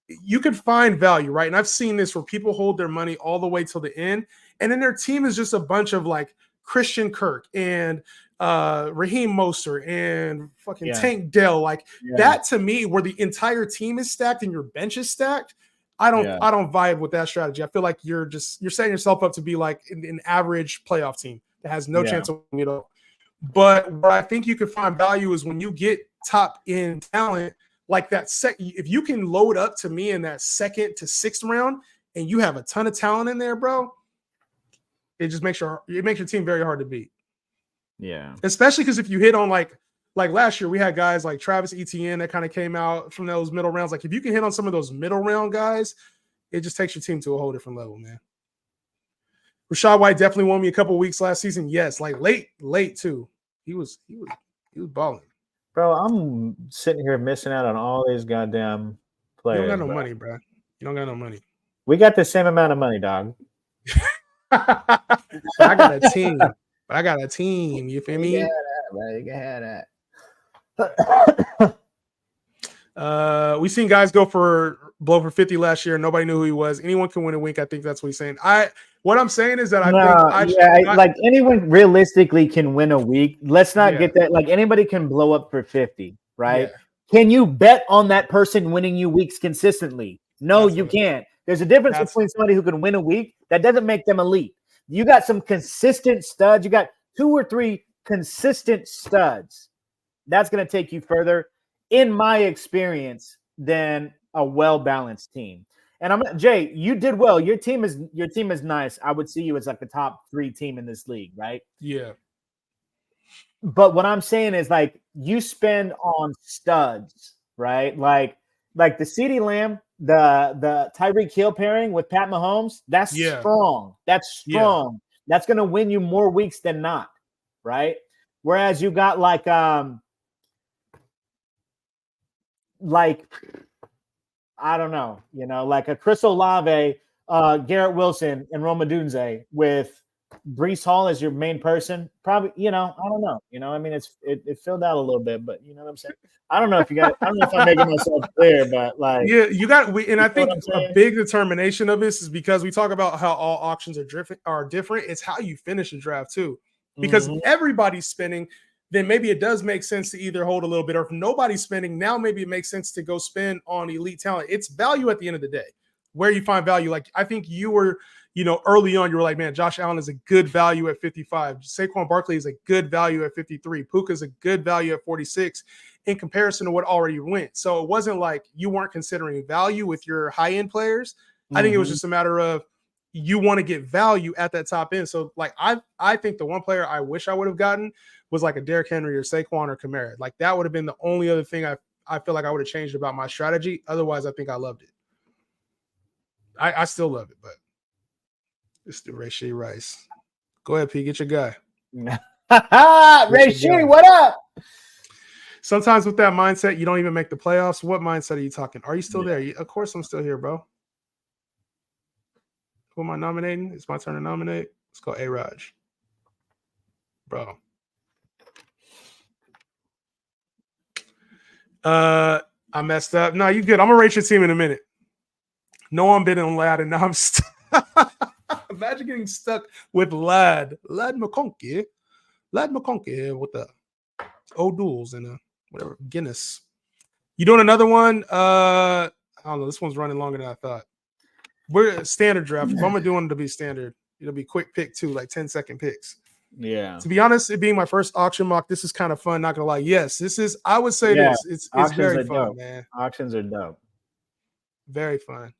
you could find value, right? And I've seen this where people hold their money all the way till the end, and then their team is just a bunch of like Christian Kirk and Raheem Mostert and fucking Tank Dell. Like that to me, where the entire team is stacked and your bench is stacked. I don't vibe with that strategy. I feel like you're setting yourself up to be like an average playoff team that has no chance of winning at all. But what I think you could find value is when you get top end talent like that. If you can load up to me in that 2nd to 6th round and you have a ton of talent in there, bro, it just makes your team very hard to beat. Yeah, especially because if you hit on like last year, we had guys like Travis Etienne that kind of came out from those middle rounds. Like if you can hit on some of those middle round guys, it just takes your team to a whole different level, man. Rashad White definitely won me a couple weeks last season. Yes, like late too. He was balling. Bro, I'm sitting here missing out on all these goddamn players. You don't got no money, bro. You don't got no money. We got the same amount of money, dog. But I got a team. You feel me? You can have that. We seen guys blow for 50 last year. Nobody knew who he was. Anyone can win a week. I think that's what he's saying. What I'm saying is that like anyone realistically can win a week. Let's not get that. Like anybody can blow up for 50, right? Yeah. Can you bet on that person winning you weeks consistently? No, you can't. There's a difference between somebody who can win a week. That doesn't make them elite. You got some consistent studs. You got 2 or 3 consistent studs. That's going to take you further, in my experience, than a well-balanced team. And Jay, you did well. Your team is nice. I would see you as like the top 3 team in this league, right? Yeah. But what I'm saying is like you spend on studs, right? Like the CeeDee Lamb, the Tyreek Hill pairing with Pat Mahomes, that's strong. That's strong. Yeah. That's going to win you more weeks than not, right? Whereas you got like I don't know, like a Chris Olave, Garrett Wilson, and Rome Odunze with Breece Hall as your main person. Probably, I don't know. I mean, it filled out a little bit, but you know what I'm saying? I don't know if I'm making myself clear, but like, yeah, and I think a big determination of this is because we talk about how all auctions are different. It's how you finish a draft too, because if everybody's spending, then maybe it does make sense to either hold a little bit, or if nobody's spending, now maybe it makes sense to go spend on elite talent. It's value at the end of the day, where you find value. Like I think you were, early on, you were like, man, Josh Allen is a good value at 55. Saquon Barkley is a good value at 53. Puka is a good value at 46 in comparison to what already went. So it wasn't like you weren't considering value with your high-end players. I think it was just a matter of you want to get value at that top end. So like I think the one player I wish I would have gotten was like a Derrick Henry or Saquon or Kamara. Like that would have been the only other thing I feel like I would have changed about my strategy. Otherwise, I think I loved it. I still love it, but it's the Rashee Rice. Go ahead, P. Get your guy. Rashee, what up? Sometimes with that mindset, you don't even make the playoffs. What mindset are you talking? Are you still there? Of course I'm still here, bro. Who am I nominating? It's my turn to nominate. Let's go A-Raj. Bro. I messed up. No, you good. I'm gonna rate your team in a minute. No, I'm bidding on Lad, and now I'm stuck. Imagine getting stuck with Lad McConkey with the O'Douls and whatever Guinness. You doing another one? I don't know. This one's running longer than I thought. We're standard draft. If I'm gonna do one to be standard, it'll be quick pick too, like 10-second picks. Yeah. To be honest, it being my first auction mock, this is kind of fun. Not gonna lie. Yes, this is. I would say this. It's very fun, man. Auctions are dope. Very fun.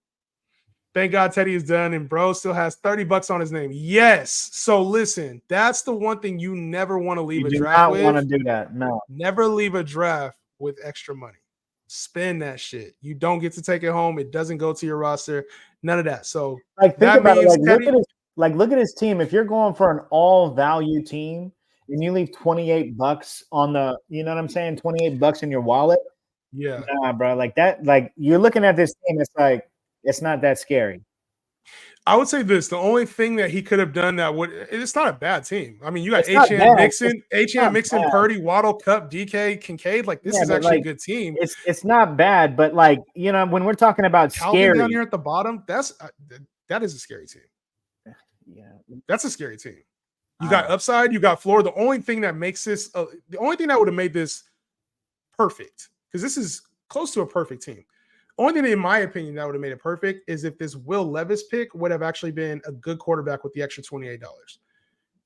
Thank God Teddy is done, and bro still has $30 on his name. Yes. So listen, that's the one thing you never want to leave a draft with. You do not want to do that. No. Never leave a draft with extra money. Spend that shit. You don't get to take it home. It doesn't go to your roster. None of that. So like think about it. Look at his team. If you're going for an all value team and you leave $28 on the, you know what I'm saying, $28 in your wallet. Yeah. Nah, bro. Like that. Like you're looking at this team. It's like it's not that scary. I would say this: the only thing that he could have done that it's not a bad team. I mean, you got It's not H.N. bad. Mixon, not Mixon, bad. Purdy, Waddle, Cup, DK, Kincaid. Like, this Yeah, is but actually like a good team. it's not bad, but like, you know, when we're talking about Calvin down scary, here at the bottom, that is a scary team. yeah, That's a scary team. You I got don't- upside, you got floor. The only thing that makes this, the only thing that would have made this perfect, because this is close to a perfect team. Only thing, in my opinion, that would have made it perfect is if this Will Levis pick would have actually been a good quarterback with the extra $28.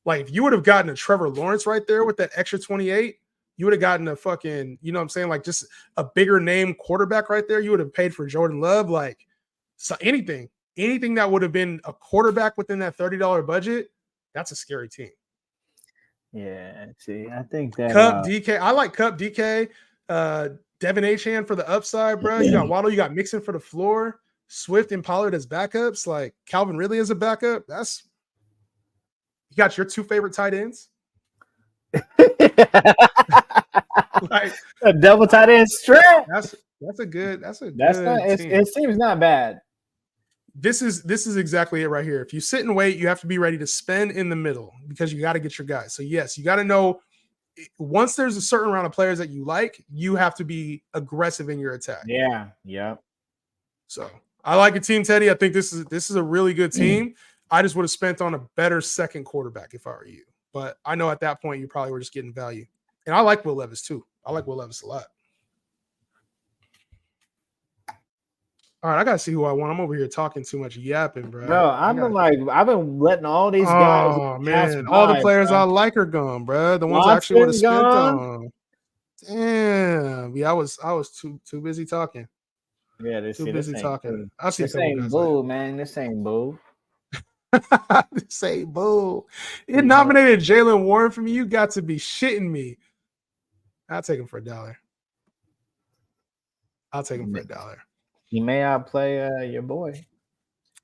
Like, if you would have gotten a Trevor Lawrence right there with that extra 28, you would have gotten a fucking, you know what I'm saying? Like, just a bigger name quarterback right there. You would have paid for Jordan Love. Like, so anything that would have been a quarterback within that $30 budget, that's a scary team. Yeah, see, I think that Cup, DK. I like Cup, DK. Devin Achane for the upside, bro. You got Waddle, you got Mixon for the floor. Swift and Pollard as backups. Like, Calvin Ridley as a backup. You got your two favorite tight ends. Like, a double tight end stretch. That's a good team. It seems not bad. This is exactly it right here. If you sit and wait, you have to be ready to spend in the middle because you got to get your guys. So yes, you got to know once there's a certain round of players that you like, you have to be aggressive in your attack. Yeah, yeah. So I like your team, Teddy. I think this is a really good team. I just would have spent on a better second quarterback if I were you. But I know at that point you probably were just getting value. And I like Will Levis too. I like Will Levis a lot. All right, I gotta see who I want. I'm over here talking too much yapping, bro. Bro, I've been letting all these guys. Oh man, all the players bro. I like are gone, bro. The ones I actually would have spent on. Damn, yeah, I was too busy talking. Yeah, too busy talking. I see this ain't boo, man. This ain't boo. This ain't boo. It nominated Jalen Warren for me. You got to be shitting me. I'll take him for $1. I'll take him for $1. He may outplay your boy.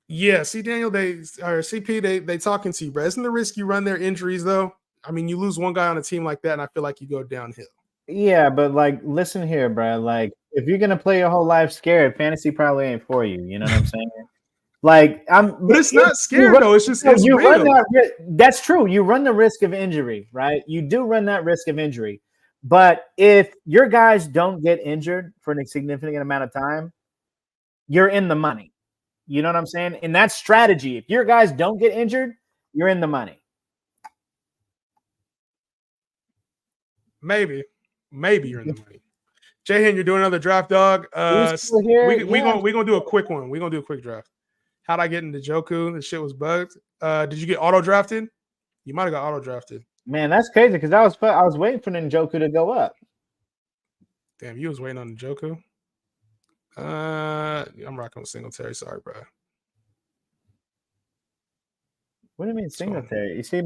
Yeah, see, Daniel, CP, they talking to you, bro. Isn't the risk you run their injuries though? I mean, you lose one guy on a team like that, and I feel like you go downhill. Yeah, but like, listen here, bro. Like, if you're gonna play your whole life scared, fantasy probably ain't for you. You know what I'm saying? Like, but it's not scared though. It's just it's you real. That's true. You run the risk of injury, right? You do run that risk of injury. But if your guys don't get injured for a significant amount of time, you're in the money. You know what I'm saying? And that's strategy. If your guys don't get injured, you're in the money. Maybe you're in the money. Jahan, you're doing another draft, dog. We're gonna do a quick one. We're gonna do a quick draft. How'd I get into Joku? The shit was bugged. Did you get auto drafted? You might have got auto drafted. Man, that's crazy because I was waiting for Njoku to go up. Damn, you was waiting on Njoku. I'm rocking with Singletary. Sorry, bro. What do you mean Singletary? You see,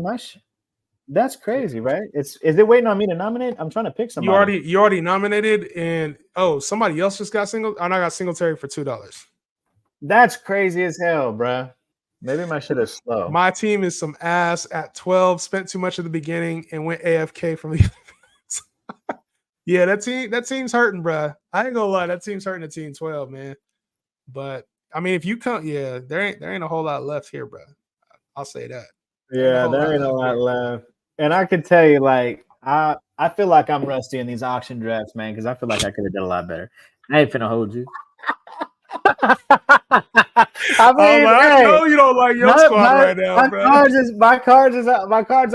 that's crazy, right? Is it waiting on me to nominate? I'm trying to pick somebody. You already nominated, and somebody else just got I got Singletary for $2. That's crazy as hell, bro. Maybe my shit is slow. My team is some ass at 12. Spent too much at the beginning and went AFK from the. Yeah, that team's hurting, bro. I ain't gonna lie, that team's hurting at team 12, man. But I mean, if you come, yeah, there ain't a whole lot left here, bro. I'll say that. Yeah, there ain't a lot left. And I can tell you, like, I feel like I'm rusty in these auction drafts, man, because I feel like I could have done a lot better. I ain't finna hold you. I mean, I know you don't like your squad right now, bro. My cards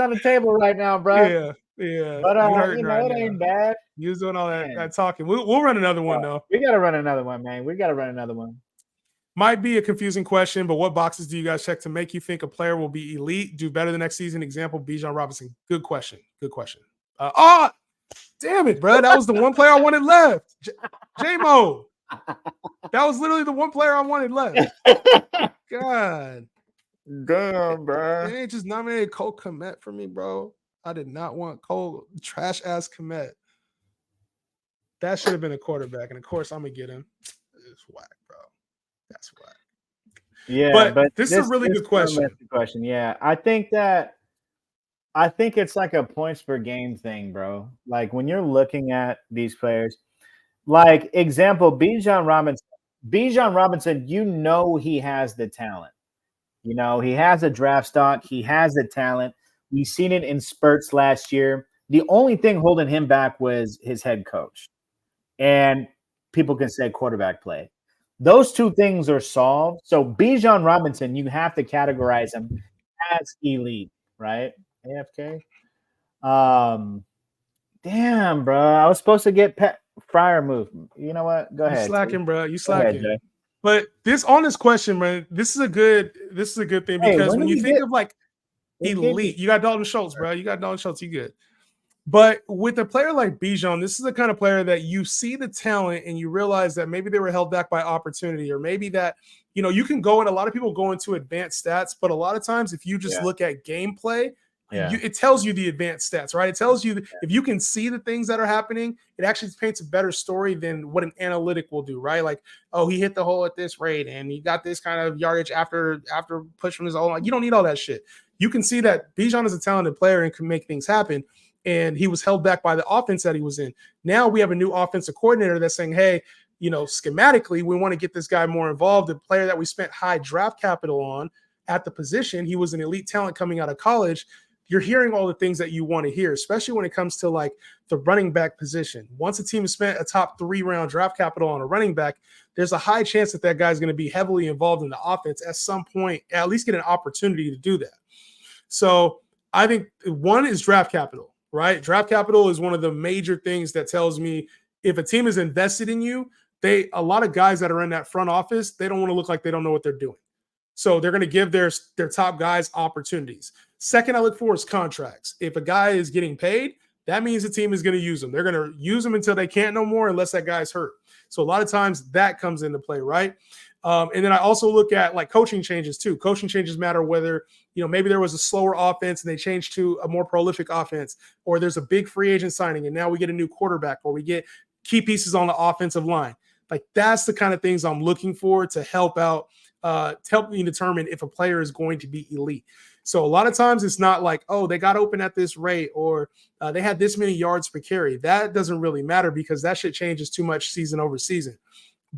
on the table right now, bro. Yeah. But it ain't bad. You was doing all that talking. We'll run another one though. We gotta run another one, man. We gotta run another one. Might be a confusing question, but what boxes do you guys check to make you think a player will be elite, do better the next season? Example, Bijan Robinson. Good question. Damn it, bro. That was the one player I wanted left. J-Mo. That was literally the one player I wanted left. God. Damn, bro. They ain't just nominated Cole Kmet for me, bro. I did not want Cole, trash ass Kmet. That should have been a quarterback, and of course I'm gonna get him. It's whack, bro. That's whack. Yeah, but this is a really good question. Yeah, I think it's like a points per game thing, bro. Like when you're looking at these players, like example, Bijan Robinson, you know he has the talent. You know, he has a draft stock. He has the talent. We've seen it in spurts last year. The only thing holding him back was his head coach. And people can say quarterback play. Those two things are solved. So Bijan Robinson, you have to categorize him as elite, right? AFK. Damn, bro. I was supposed to get Fryer moved. You know what? Go You ahead. slacking, bro. You Go ahead, slacking. Jay. But on this question, man, this is a good thing because when you think of like elite, you got Dalton Schultz, bro. You got Dalton Schultz. You good. But with a player like Bijan, this is the kind of player that you see the talent and you realize that maybe they were held back by opportunity, or maybe that, you know, you can go and a lot of people go into advanced stats, but a lot of times if you just look at gameplay, it tells you the advanced stats, right? It tells you if you can see the things that are happening, it actually paints a better story than what an analytic will do, right? Like, oh, he hit the hole at this rate and he got this kind of yardage after push from his own. Like, you don't need all that shit. You can see that Bijan is a talented player and can make things happen. And he was held back by the offense that he was in. Now we have a new offensive coordinator that's saying, hey, you know, schematically, we want to get this guy more involved. The player that we spent high draft capital on at the position, he was an elite talent coming out of college. You're hearing all the things that you want to hear, especially when it comes to like the running back position. Once a team has spent a top 3-round draft capital on a running back, there's a high chance that guy's going to be heavily involved in the offense at some point, at least get an opportunity to do that. So I think one is draft capital, right? Draft capital is one of the major things that tells me if a team is invested in you, a lot of guys that are in that front office, they don't want to look like they don't know what they're doing. So they're going to give their top guys opportunities. Second, I look for is contracts. If a guy is getting paid, that means the team is going to use them. They're going to use them until they can't no more unless that guy's hurt. So a lot of times that comes into play, right? And then I also look at like coaching changes too. Coaching changes matter whether, you know, maybe there was a slower offense and they changed to a more prolific offense, or there's a big free agent signing and now we get a new quarterback, or we get key pieces on the offensive line. Like that's the kind of things I'm looking for to help out, to help me determine if a player is going to be elite. So a lot of times it's not like, oh, they got open at this rate, or they had this many yards per carry. That doesn't really matter because that shit changes too much season over season.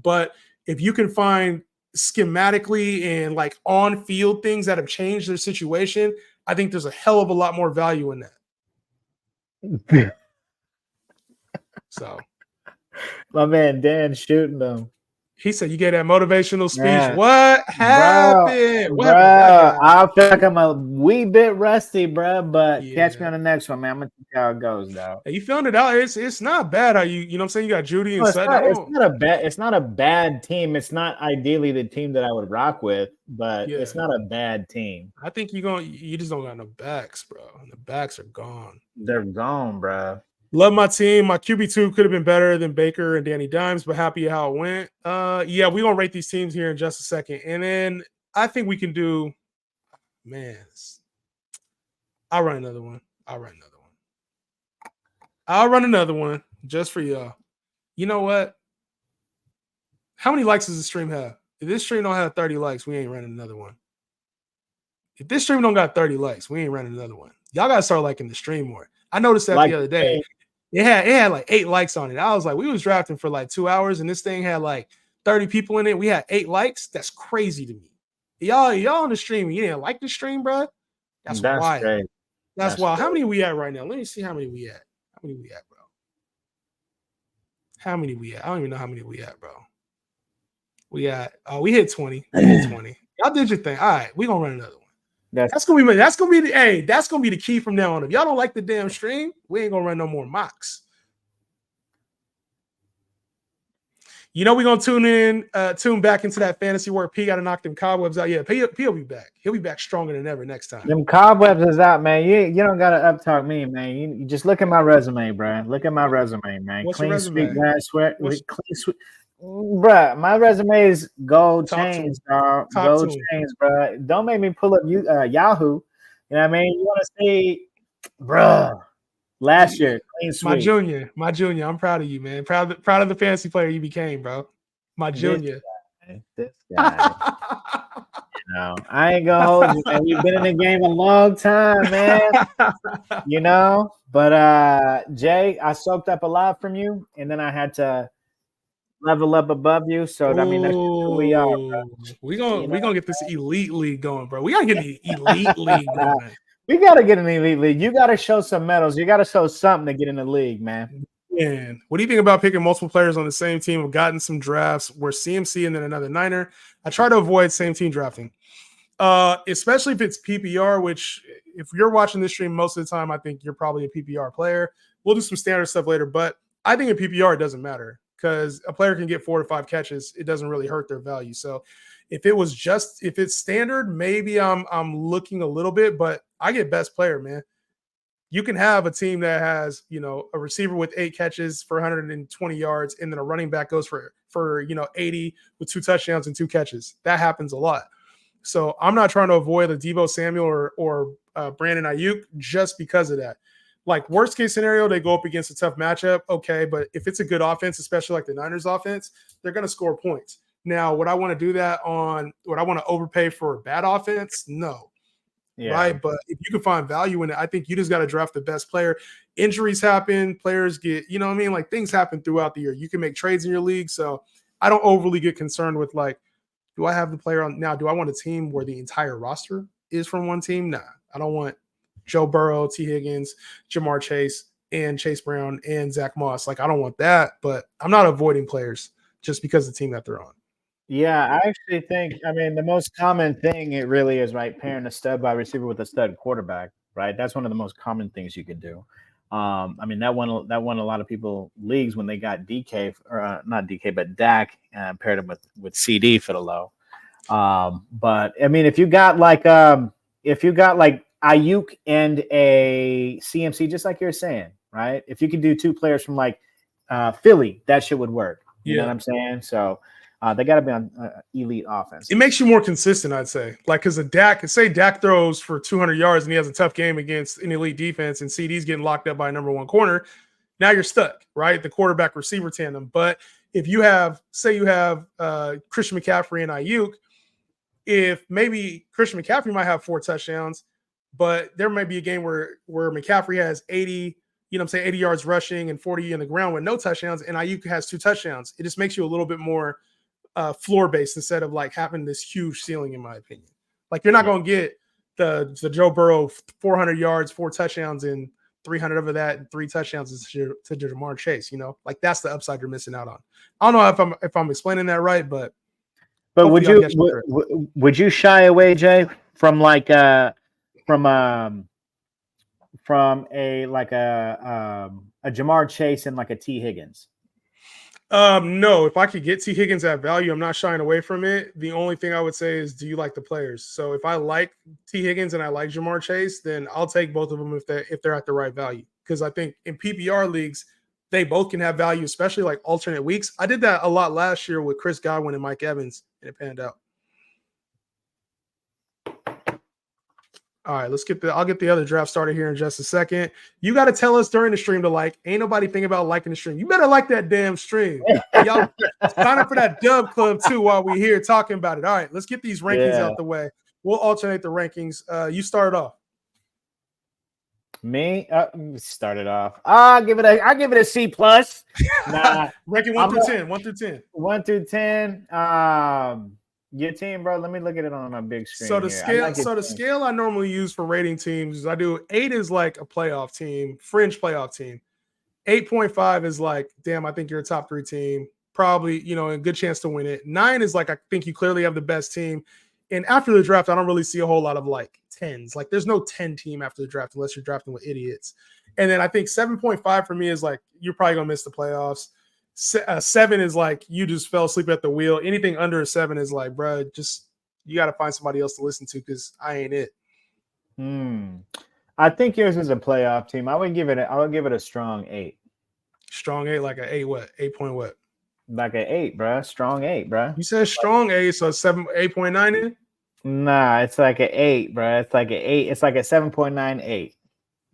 But if you can find schematically and like on field things that have changed their situation, I think there's a hell of a lot more value in that. So my man Dan shooting them. He said you gave that motivational speech. Man. What happened? What happened? I feel like I'm a wee bit rusty, bro. But catch me on the next one, man. I'm gonna see how it goes, though. Hey, you feeling it out? It's not bad. How you know what I'm saying? You got Judy and Sutton. It's not a bad team. It's not ideally the team that I would rock with, but it's not a bad team. I think you just don't got no backs, bro. The backs are gone. They're gone, bro. Love my team. My QB2 could have been better than Baker and Danny Dimes, but happy how it went. Yeah, we're going to rate these teams here in just a second. And then I think we can do, man, I'll run another one just for y'all. You know what? How many likes does this stream have? If this stream don't have 30 likes, we ain't running another one. If this stream don't got 30 likes, we ain't running another one. Y'all got to start liking the stream more. I noticed that the other day. It had like 8 likes on it. I was like, we was drafting for like 2 hours and this thing had like 30 people in it. We had 8 likes. That's crazy to me. Y'all on the stream, you didn't like the stream, bro? That's wild. Great. That's wild. Great. How many we at right now? Let me see how many we at. How many we at, bro? How many we at? I don't even know how many we at, bro. We hit 20. We hit 20. Y'all did your thing. All right, we gonna run another one. That's gonna be the key from now on. If y'all don't like the damn stream, we ain't gonna run no more mocks. You know, we're gonna tune back into that fantasy where P gotta knock them cobwebs out. Yeah, P will be back. He'll be back stronger than ever next time. Them cobwebs is out, man. You don't gotta uptalk me, man. You just look at my resume, bro. Look at my resume, man. What's clean resume? Sweet, man. Clean sweet. Bruh, my resume is gold chains, dog. Gold chains, bruh. Don't make me pull up Yahoo. You know what I mean? You want to see, bruh. Last year, clean sweep. My junior. I'm proud of you, man. Proud of the fantasy player you became, bro. My junior. This guy. You know, I ain't gonna hold you, man. We've been in the game a long time, man. You know, but Jay, I soaked up a lot from you, and then I had to level up above you. So I mean, that's just who we are, bro. Oh, You we know, gonna get this elite league going, bro. We gotta get the elite league going. we got to get in the elite league. You got to show some medals. You got to show something to get in the league, man. Man, what do you think about picking multiple players on the same team? We've gotten some drafts where CMC and then another Niner. I try to avoid same team drafting, especially if it's PPR. Which, if you're watching this stream most of the time, I think you're probably a PPR player. We'll do some standard stuff later, but I think in PPR it doesn't matter because a player can get 4 to 5 catches. It doesn't really hurt their value. So, if it's standard, maybe I'm looking a little bit, but I get best player, man. You can have a team that has, a receiver with 8 catches for 120 yards, and then a running back goes for 80 with 2 touchdowns and 2 catches. That happens a lot. So I'm not trying to avoid a Deebo Samuel or Brandon Ayuk just because of that. Like, worst case scenario, they go up against a tough matchup. Okay, but if it's a good offense, especially like the Niners offense, they're going to score points. Now, would I want to do that would I want to overpay for a bad offense? No. Yeah. Right. But if you can find value in it, I think you just got to draft the best player. Injuries happen, players get, like things happen throughout the year. You can make trades in your league. So I don't overly get concerned with like, do I have the player on now? Do I want a team where the entire roster is from one team? Nah, I don't want Joe Burrow, T. Higgins, Jamar Chase, and Chase Brown and Zach Moss. Like, I don't want that, but I'm not avoiding players just because of the team that they're on. Yeah, I actually think, the most common thing it really is, right, pairing a stud wide receiver with a stud quarterback, right? That's one of the most common things you can do. That won a lot of people leagues when they got DK, or not DK, but Dak, paired him with CD for the low. But if you got like Ayuk and a CMC, just like you're saying, right? If you could do 2 players from like Philly, that shit would work. You know what I'm saying? So. They got to be on elite offense. It makes you more consistent, I'd say. Like, because Dak throws for 200 yards and he has a tough game against an elite defense and CD's getting locked up by a number 1 corner. Now you're stuck, right? The quarterback receiver tandem. But if you have, Christian McCaffrey and Ayuk, if maybe Christian McCaffrey might have 4 touchdowns, but there might be a game where McCaffrey has 80, 80 yards rushing and 40 in the ground with no touchdowns, and Ayuk has 2 touchdowns. It just makes you a little bit more floor based instead of like having this huge ceiling, in my opinion. Like, you're not going to get the Joe Burrow 400 yards, 4 touchdowns, and 300 of that, and 3 touchdowns to Jamar Chase. Like, that's the upside you're missing out on. I don't know if I'm explaining that right, but would you shy away, Jay, from like from a Jamar Chase and like a T. Higgins? No, if I could get T. Higgins at value, I'm not shying away from it. The only thing I would say is, do you like the players? So if I like T. Higgins and I like Jamar Chase, then I'll take both of them if they're at the right value. Because I think in PPR leagues, they both can have value, especially like alternate weeks. I did that a lot last year with Chris Godwin and Mike Evans, and it panned out. All right, I'll get the other draft started here in just a second. You got to tell us during the stream to like. Ain't nobody thinking about liking the stream. You better like that damn stream. Y'all sign up for that Dub Club too while we're here talking about it. All right, let's get these rankings out the way. We'll alternate the rankings. You start off. Me? Started off. I'll give it a C plus. Nah, ranking 1 through 10. 1 through 10. 1 through 10. Your team, bro. Let me look at it on my big screen. So the scale I normally use for rating teams is I do 8 is like a playoff team, fringe playoff team. 8.5 is like, damn, I think you're a top 3 team. Probably, a good chance to win it. 9 is like, I think you clearly have the best team. And after the draft, I don't really see a whole lot of like 10s. Like, there's no 10 team after the draft unless you're drafting with idiots. And then I think 7.5 for me is like, you're probably gonna miss the playoffs. 7 is like, you just fell asleep at the wheel. Anything under a 7 is like, bro, just you got to find somebody else to listen to because I ain't it. I think yours is a playoff team. I would give it a strong 8. Strong 8, like an 8 what? 8 point what? Like an 8, bro. Strong 8, bro. You said strong 8, so 8.9 in? Nah, it's like an 8, bro. It's like an 8. It's like a 7.98.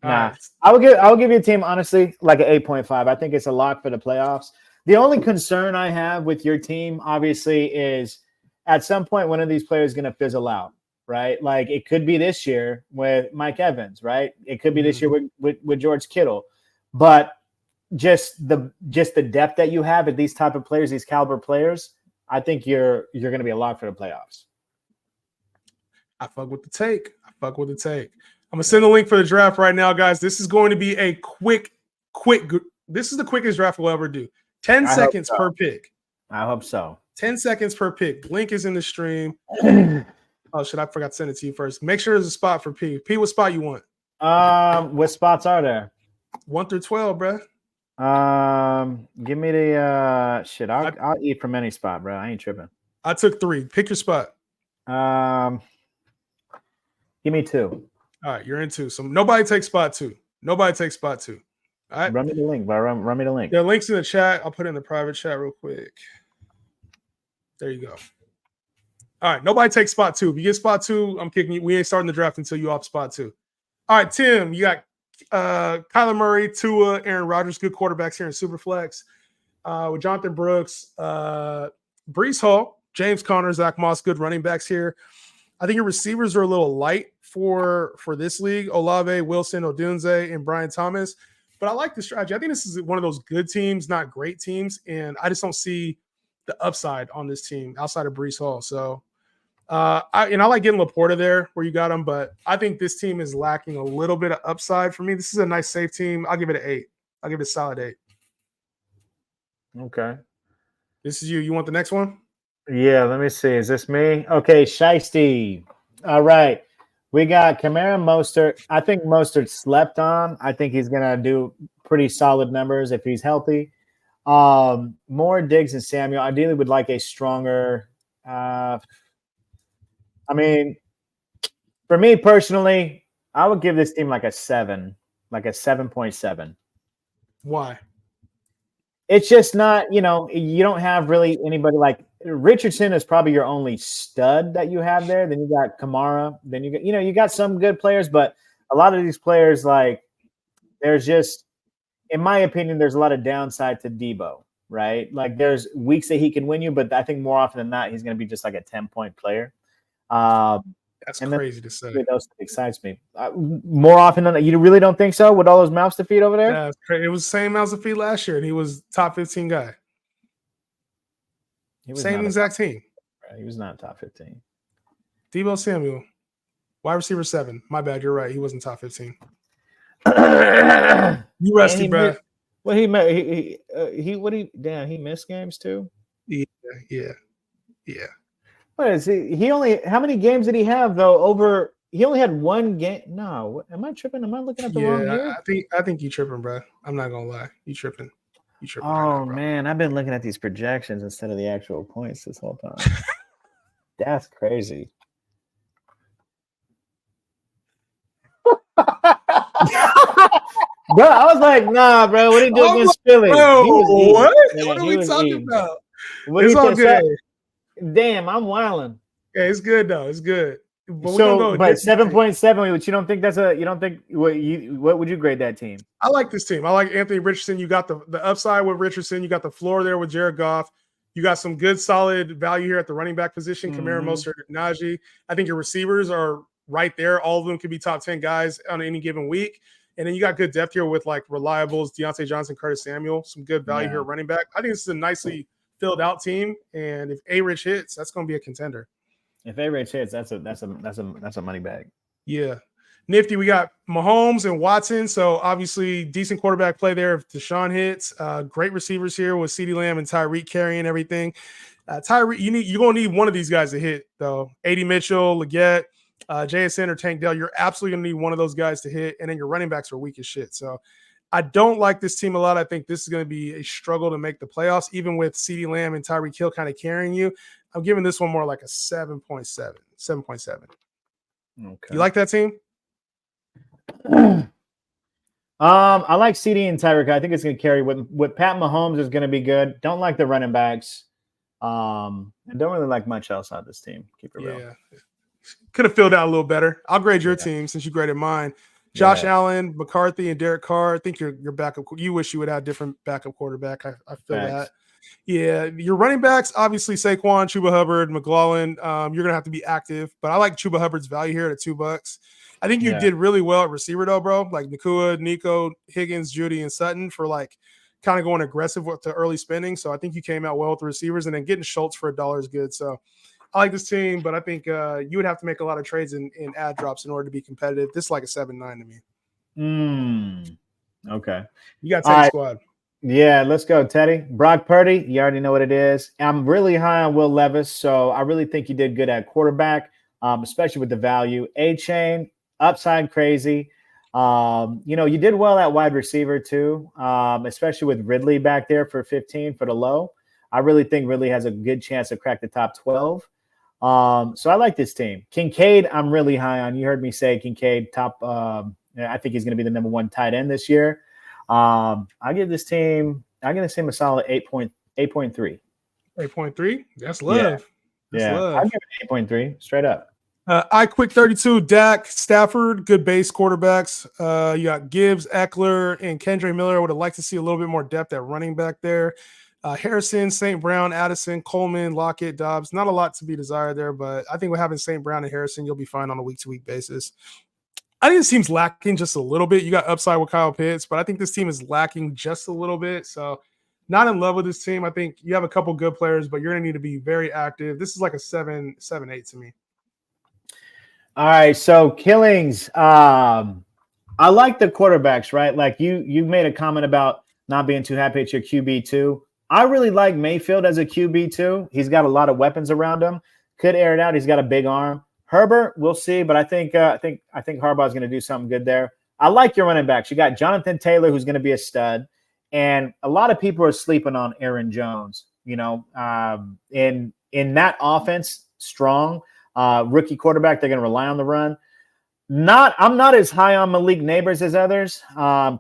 Nah, right. I will give you a team, honestly, like an 8.5. I think it's a lock for the playoffs. The only concern I have with your team, obviously, is at some point one of these players is going to fizzle out, right? Like, it could be this year with Mike Evans, right? It could be this year with George Kittle. But just the depth that you have at these type of players, these caliber players, I think you're going to be a lock for the playoffs. I fuck with the take. I'm gonna send the link for the draft right now, guys. This is going to be a quick. This is the quickest draft we'll ever do. 10 seconds per pick. I hope so. 10 seconds per pick. Link is in the stream. Oh shit! I forgot to send it to you first. Make sure there's a spot for P. P, what spot you want? What spots are there? 1 through 12, bro. Give me the shit. I'll eat from any spot, bro. I ain't tripping. I took 3. Pick your spot. Give me 2. All right, you're in 2. So nobody takes spot 2. All right. Run me the link, bro. Run me the link. The link's in the chat. I'll put it in the private chat real quick. There you go. All right, nobody takes spot 2. If you get spot 2, I'm kicking you. We ain't starting the draft until you off spot 2. All right, Tim, you got Kyler Murray, Tua, Aaron Rodgers, good quarterbacks here in Superflex. With Jonathan Brooks, Breece Hall, James Conner, Zach Moss, good running backs here. I think your receivers are a little light for this league. Olave, Wilson, Odunze, and Brian Thomas. But I like the strategy. I think this is one of those good teams, not great teams. And I just don't see the upside on this team outside of Breece Hall. So I like getting Laporta there where you got him, but I think this team is lacking a little bit of upside for me. This is a nice safe team. I'll give it an 8. I'll give it a solid 8. Okay. This is you. You want the next one? Yeah, let me see. Is this me? Okay, Shiesty. All right. We got Kamara Mostert. I think Mostert slept on. I think he's going to do pretty solid numbers if he's healthy. More Diggs and Samuel. Ideally would like a stronger for me personally, I would give this team like a 7, like a 7.7. Why? It's just not, you don't have really anybody like Richardson is probably your only stud that you have there. Then you got Kamara. Then you got some good players, but a lot of these players, like, there's just, in my opinion, there's a lot of downside to Debo, right? Like, there's weeks that he can win you, but I think more often than not, he's going to be just like a 10-point player. That's crazy to say. That excites me. More often than not, you really don't think so with all those mouths to feed over there? Yeah, it was the same mouths to feed last year, and he was top 15 guy. Same exact team. He was not top 15. Debo Samuel, wide receiver 7. My bad. You're right. He wasn't top 15. You rusty, bro. Well, he missed games too. Yeah. What is he? How many games did he have though? He only had 1 game. No, am I tripping? Am I looking at the wrong year? I think you tripping, bro. I'm not gonna lie. You tripping. Oh right now, man, I've been looking at these projections instead of the actual points this whole time. That's crazy. Bro, I was like, nah, bro. What are you doing against Philly? What are we talking about? It's all good. Damn, I'm wilding. Yeah, it's good though. It's good. But 7.7. What would you grade that team? I like this team. I like Anthony Richardson. You got the upside with Richardson. You got the floor there with Jared Goff. You got some good solid value here at the running back position. Kamara, Mostert, Najee. I think your receivers are right there. All of them could be top 10 guys on any given week. And then you got good depth here with like reliables, Deontay Johnson, Curtis Samuel. Some good value here at running back. I think this is a nicely filled out team. And if A-Rich hits, that's going to be a contender. If A-Rich hits, that's a money bag. Yeah. Nifty, we got Mahomes and Watson. So obviously decent quarterback play there if Deshaun hits. Great receivers here with CeeDee Lamb and Tyreek carrying everything. Tyreek, you're gonna need one of these guys to hit, though. A.D. Mitchell, Leggett, JSN or Tank Dell. You're absolutely gonna need one of those guys to hit, and then your running backs are weak as shit. So I don't like this team a lot. I think this is going to be a struggle to make the playoffs, even with CeeDee Lamb and Tyreek Hill kind of carrying you. I'm giving this one more like a 7.7. 7.7. Okay. You like that team? I like CD and Tyreek. I think it's going to carry with Pat Mahomes is going to be good. Don't like the running backs. I don't really like much else on this team. Keep it real. Yeah, could have filled out a little better. I'll grade your team since you graded mine. Josh Allen, McCarthy, and Derek Carr. I think your backup. You wish you would have different backup quarterback. I feel that. Yeah, your running backs, obviously Saquon, Chuba Hubbard, McLaurin. You're gonna have to be active, but I like Chuba Hubbard's value here at $2. I think you Yeah. did really well at receiver though, bro. Like Nakua, Nico, Higgins, Judy, and Sutton for like kind of going aggressive with the early spending. So I think you came out well with the receivers, and then getting Schultz for $1 is good. So I like this team, but I think you would have to make a lot of trades in ad drops in order to be competitive. This is like a 7-9 to me. Okay. You got All Teddy right. squad. Yeah, let's go, Teddy. Brock Purdy, you already know what it is. I'm really high on Will Levis, so I really think you did good at quarterback, especially with the value. A-Chain, upside crazy. You did well at wide receiver too, especially with Ridley back there for 15 for the low. I really think Ridley has a good chance to crack the top 12. So I like this team. Kincaid, I'm really high on. You heard me say Kincaid top. I think he's going to be the number 1 tight end this year. I give this team a solid 8.3. 8.3. That's love. Yeah. That's yeah. love. I'll give it 8.3 straight up. I quick 32, Dak, Stafford, good base quarterbacks. You got Gibbs, Eckler, and Kendre Miller. I would have liked to see a little bit more depth at running back there. Harrison, St. Brown, Addison, Coleman, Lockett, Dobbs. Not a lot to be desired there, but I think with having St. Brown and Harrison, you'll be fine on a week-to-week basis. I think this team's lacking just a little bit. You got upside with Kyle Pitts, but I think this team is lacking just a little bit. So not in love with this team. I think you have a couple good players, but you're going to need to be very active. This is like a 7-8 to me. All right, so Killings. I like the quarterbacks, right? Like you made a comment about not being too happy at your QB2. I really like Mayfield as a QB2. He's got a lot of weapons around him. Could air it out. He's got a big arm. Herbert, we'll see, but I think Harbaugh's going to do something good there. I like your running backs. You got Jonathan Taylor, who's going to be a stud, and a lot of people are sleeping on Aaron Jones. In that offense, strong rookie quarterback. They're going to rely on the run. I'm not as high on Malik Neighbors as others.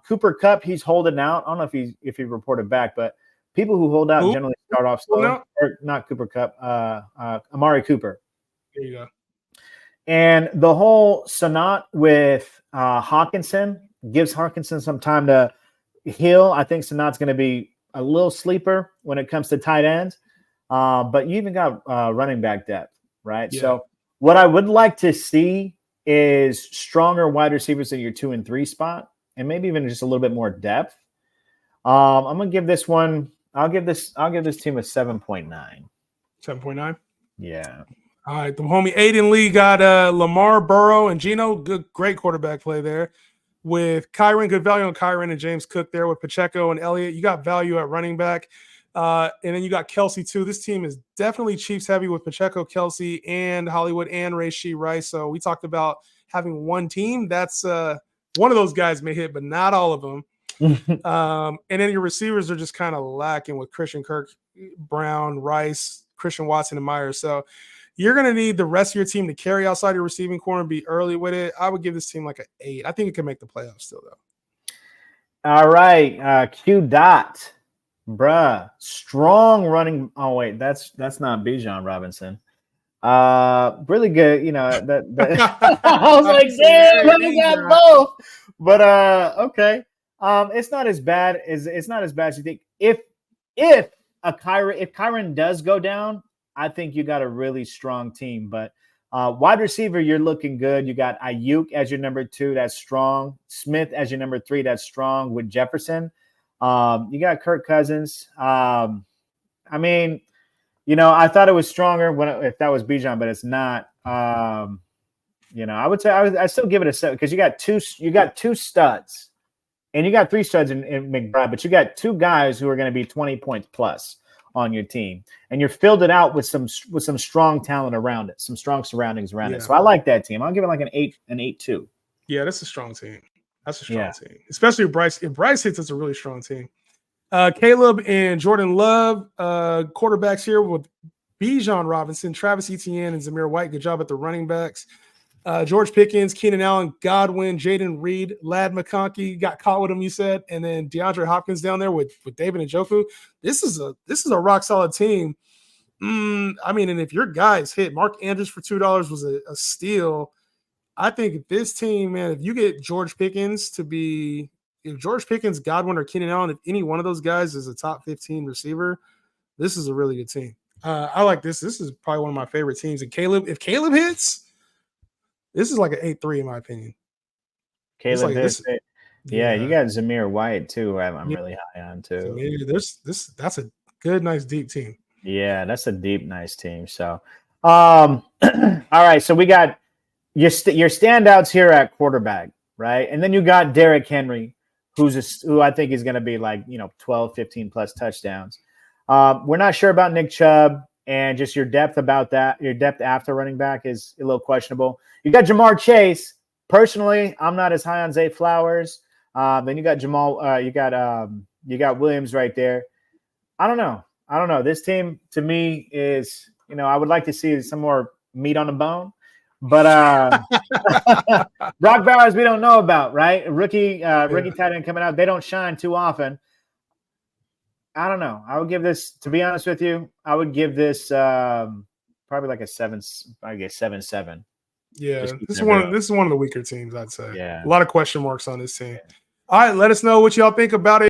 Cooper Kupp, he's holding out. I don't know if he reported back, but people who hold out generally start off slow. Or not Cooper Kupp, Amari Cooper. There you go. And the whole Sanat with Hawkinson gives Hawkinson some time to heal. I think Sanat's going to be a little sleeper when it comes to tight ends. But you even got running back depth, right? Yeah. So what I would like to see is stronger wide receivers in your 2 and 3 spot, and maybe even just a little bit more depth. I'm gonna give this one. I'll give this team a 7.9. 7.9. Yeah. All right, the homie Aiden Lee got Lamar, Burrow, and Geno. Great quarterback play there. With Kyron, good value on Kyron and James Cook there. With Pacheco and Elliott, you got value at running back. And then you got Kelsey too. This team is definitely Chiefs heavy with Pacheco, Kelsey, and Hollywood and Rashee Rice. So we talked about having one team. That's one of those guys may hit, but not all of them. And then your receivers are just kind of lacking with Christian Kirk, Brown, Rice, Christian Watson, and Myers. So you're going to need the rest of your team to carry outside your receiving corner and be early with it. I would give this team like an 8. I think it can make the playoffs still, though. All right. Q Dot. Bruh. Strong running. Oh, wait. That's not Bijan Robinson. Really good. I was like, damn, we got both. But okay. It's not as bad as you think. If Kyron does go down, I think you got a really strong team. But wide receiver, you're looking good. You got Ayuk as your number 2. That's strong. Smith as your number 3. That's strong with Jefferson. You got Kirk Cousins. I thought it was stronger if that was Bijan, but it's not. I would say I still give it a 7 because you got two studs, and you got 3 studs in McBride, but you got 2 guys who are going to be 20 points plus on your team, and you're filled it out with some strong talent around it, some strong surroundings around it. So I like that team. I'll give it like an 8.2. Yeah, that's a strong team. That's a strong team, especially if Bryce. If Bryce hits, it's a really strong team. Caleb and Jordan Love, quarterbacks here with Bijan Robinson, Travis Etienne, and Zamir White. Good job at the running backs. George Pickens, Keenan Allen, Godwin, Jaden Reed, Lad McConkey got caught with him, you said, and then DeAndre Hopkins down there with David Njoku. This is a rock solid team. And if your guys hit, Mark Andrews for $2 was a steal. I think this team, man, if you get George Pickens Godwin, or Keenan Allen, if any one of those guys is a top 15 receiver, This is a really good team. I like this. This is probably one of my favorite teams. And if Caleb hits, this is like an 8-3 in my opinion. Caleb like hits it. Yeah, you got Zamir White too. I'm really high on too. That's a good, nice, deep team. Yeah, that's a deep, nice team. So, all right. So we got your standouts here at quarterback, right? And then you got Derrick Henry, who I think is going to be like 12, 15 plus touchdowns. We're not sure about Nick Chubb, and just your depth about that. Your depth after running back is a little questionable. You got Jamar Chase. Personally, I'm not as high on Zay Flowers. Then you got Jamal. You got Williams right there. I don't know. This team to me is, I would like to see some more meat on the bone, but Brock Bowers we don't know about, right? Rookie tight end coming out. They don't shine too often. I don't know. I would give this, to be honest with you, I would give this probably like a 7. I guess 7-7. Yeah, this is one of the weaker teams, I'd say. Yeah, a lot of question marks on this team. All right, let us know what y'all think about it.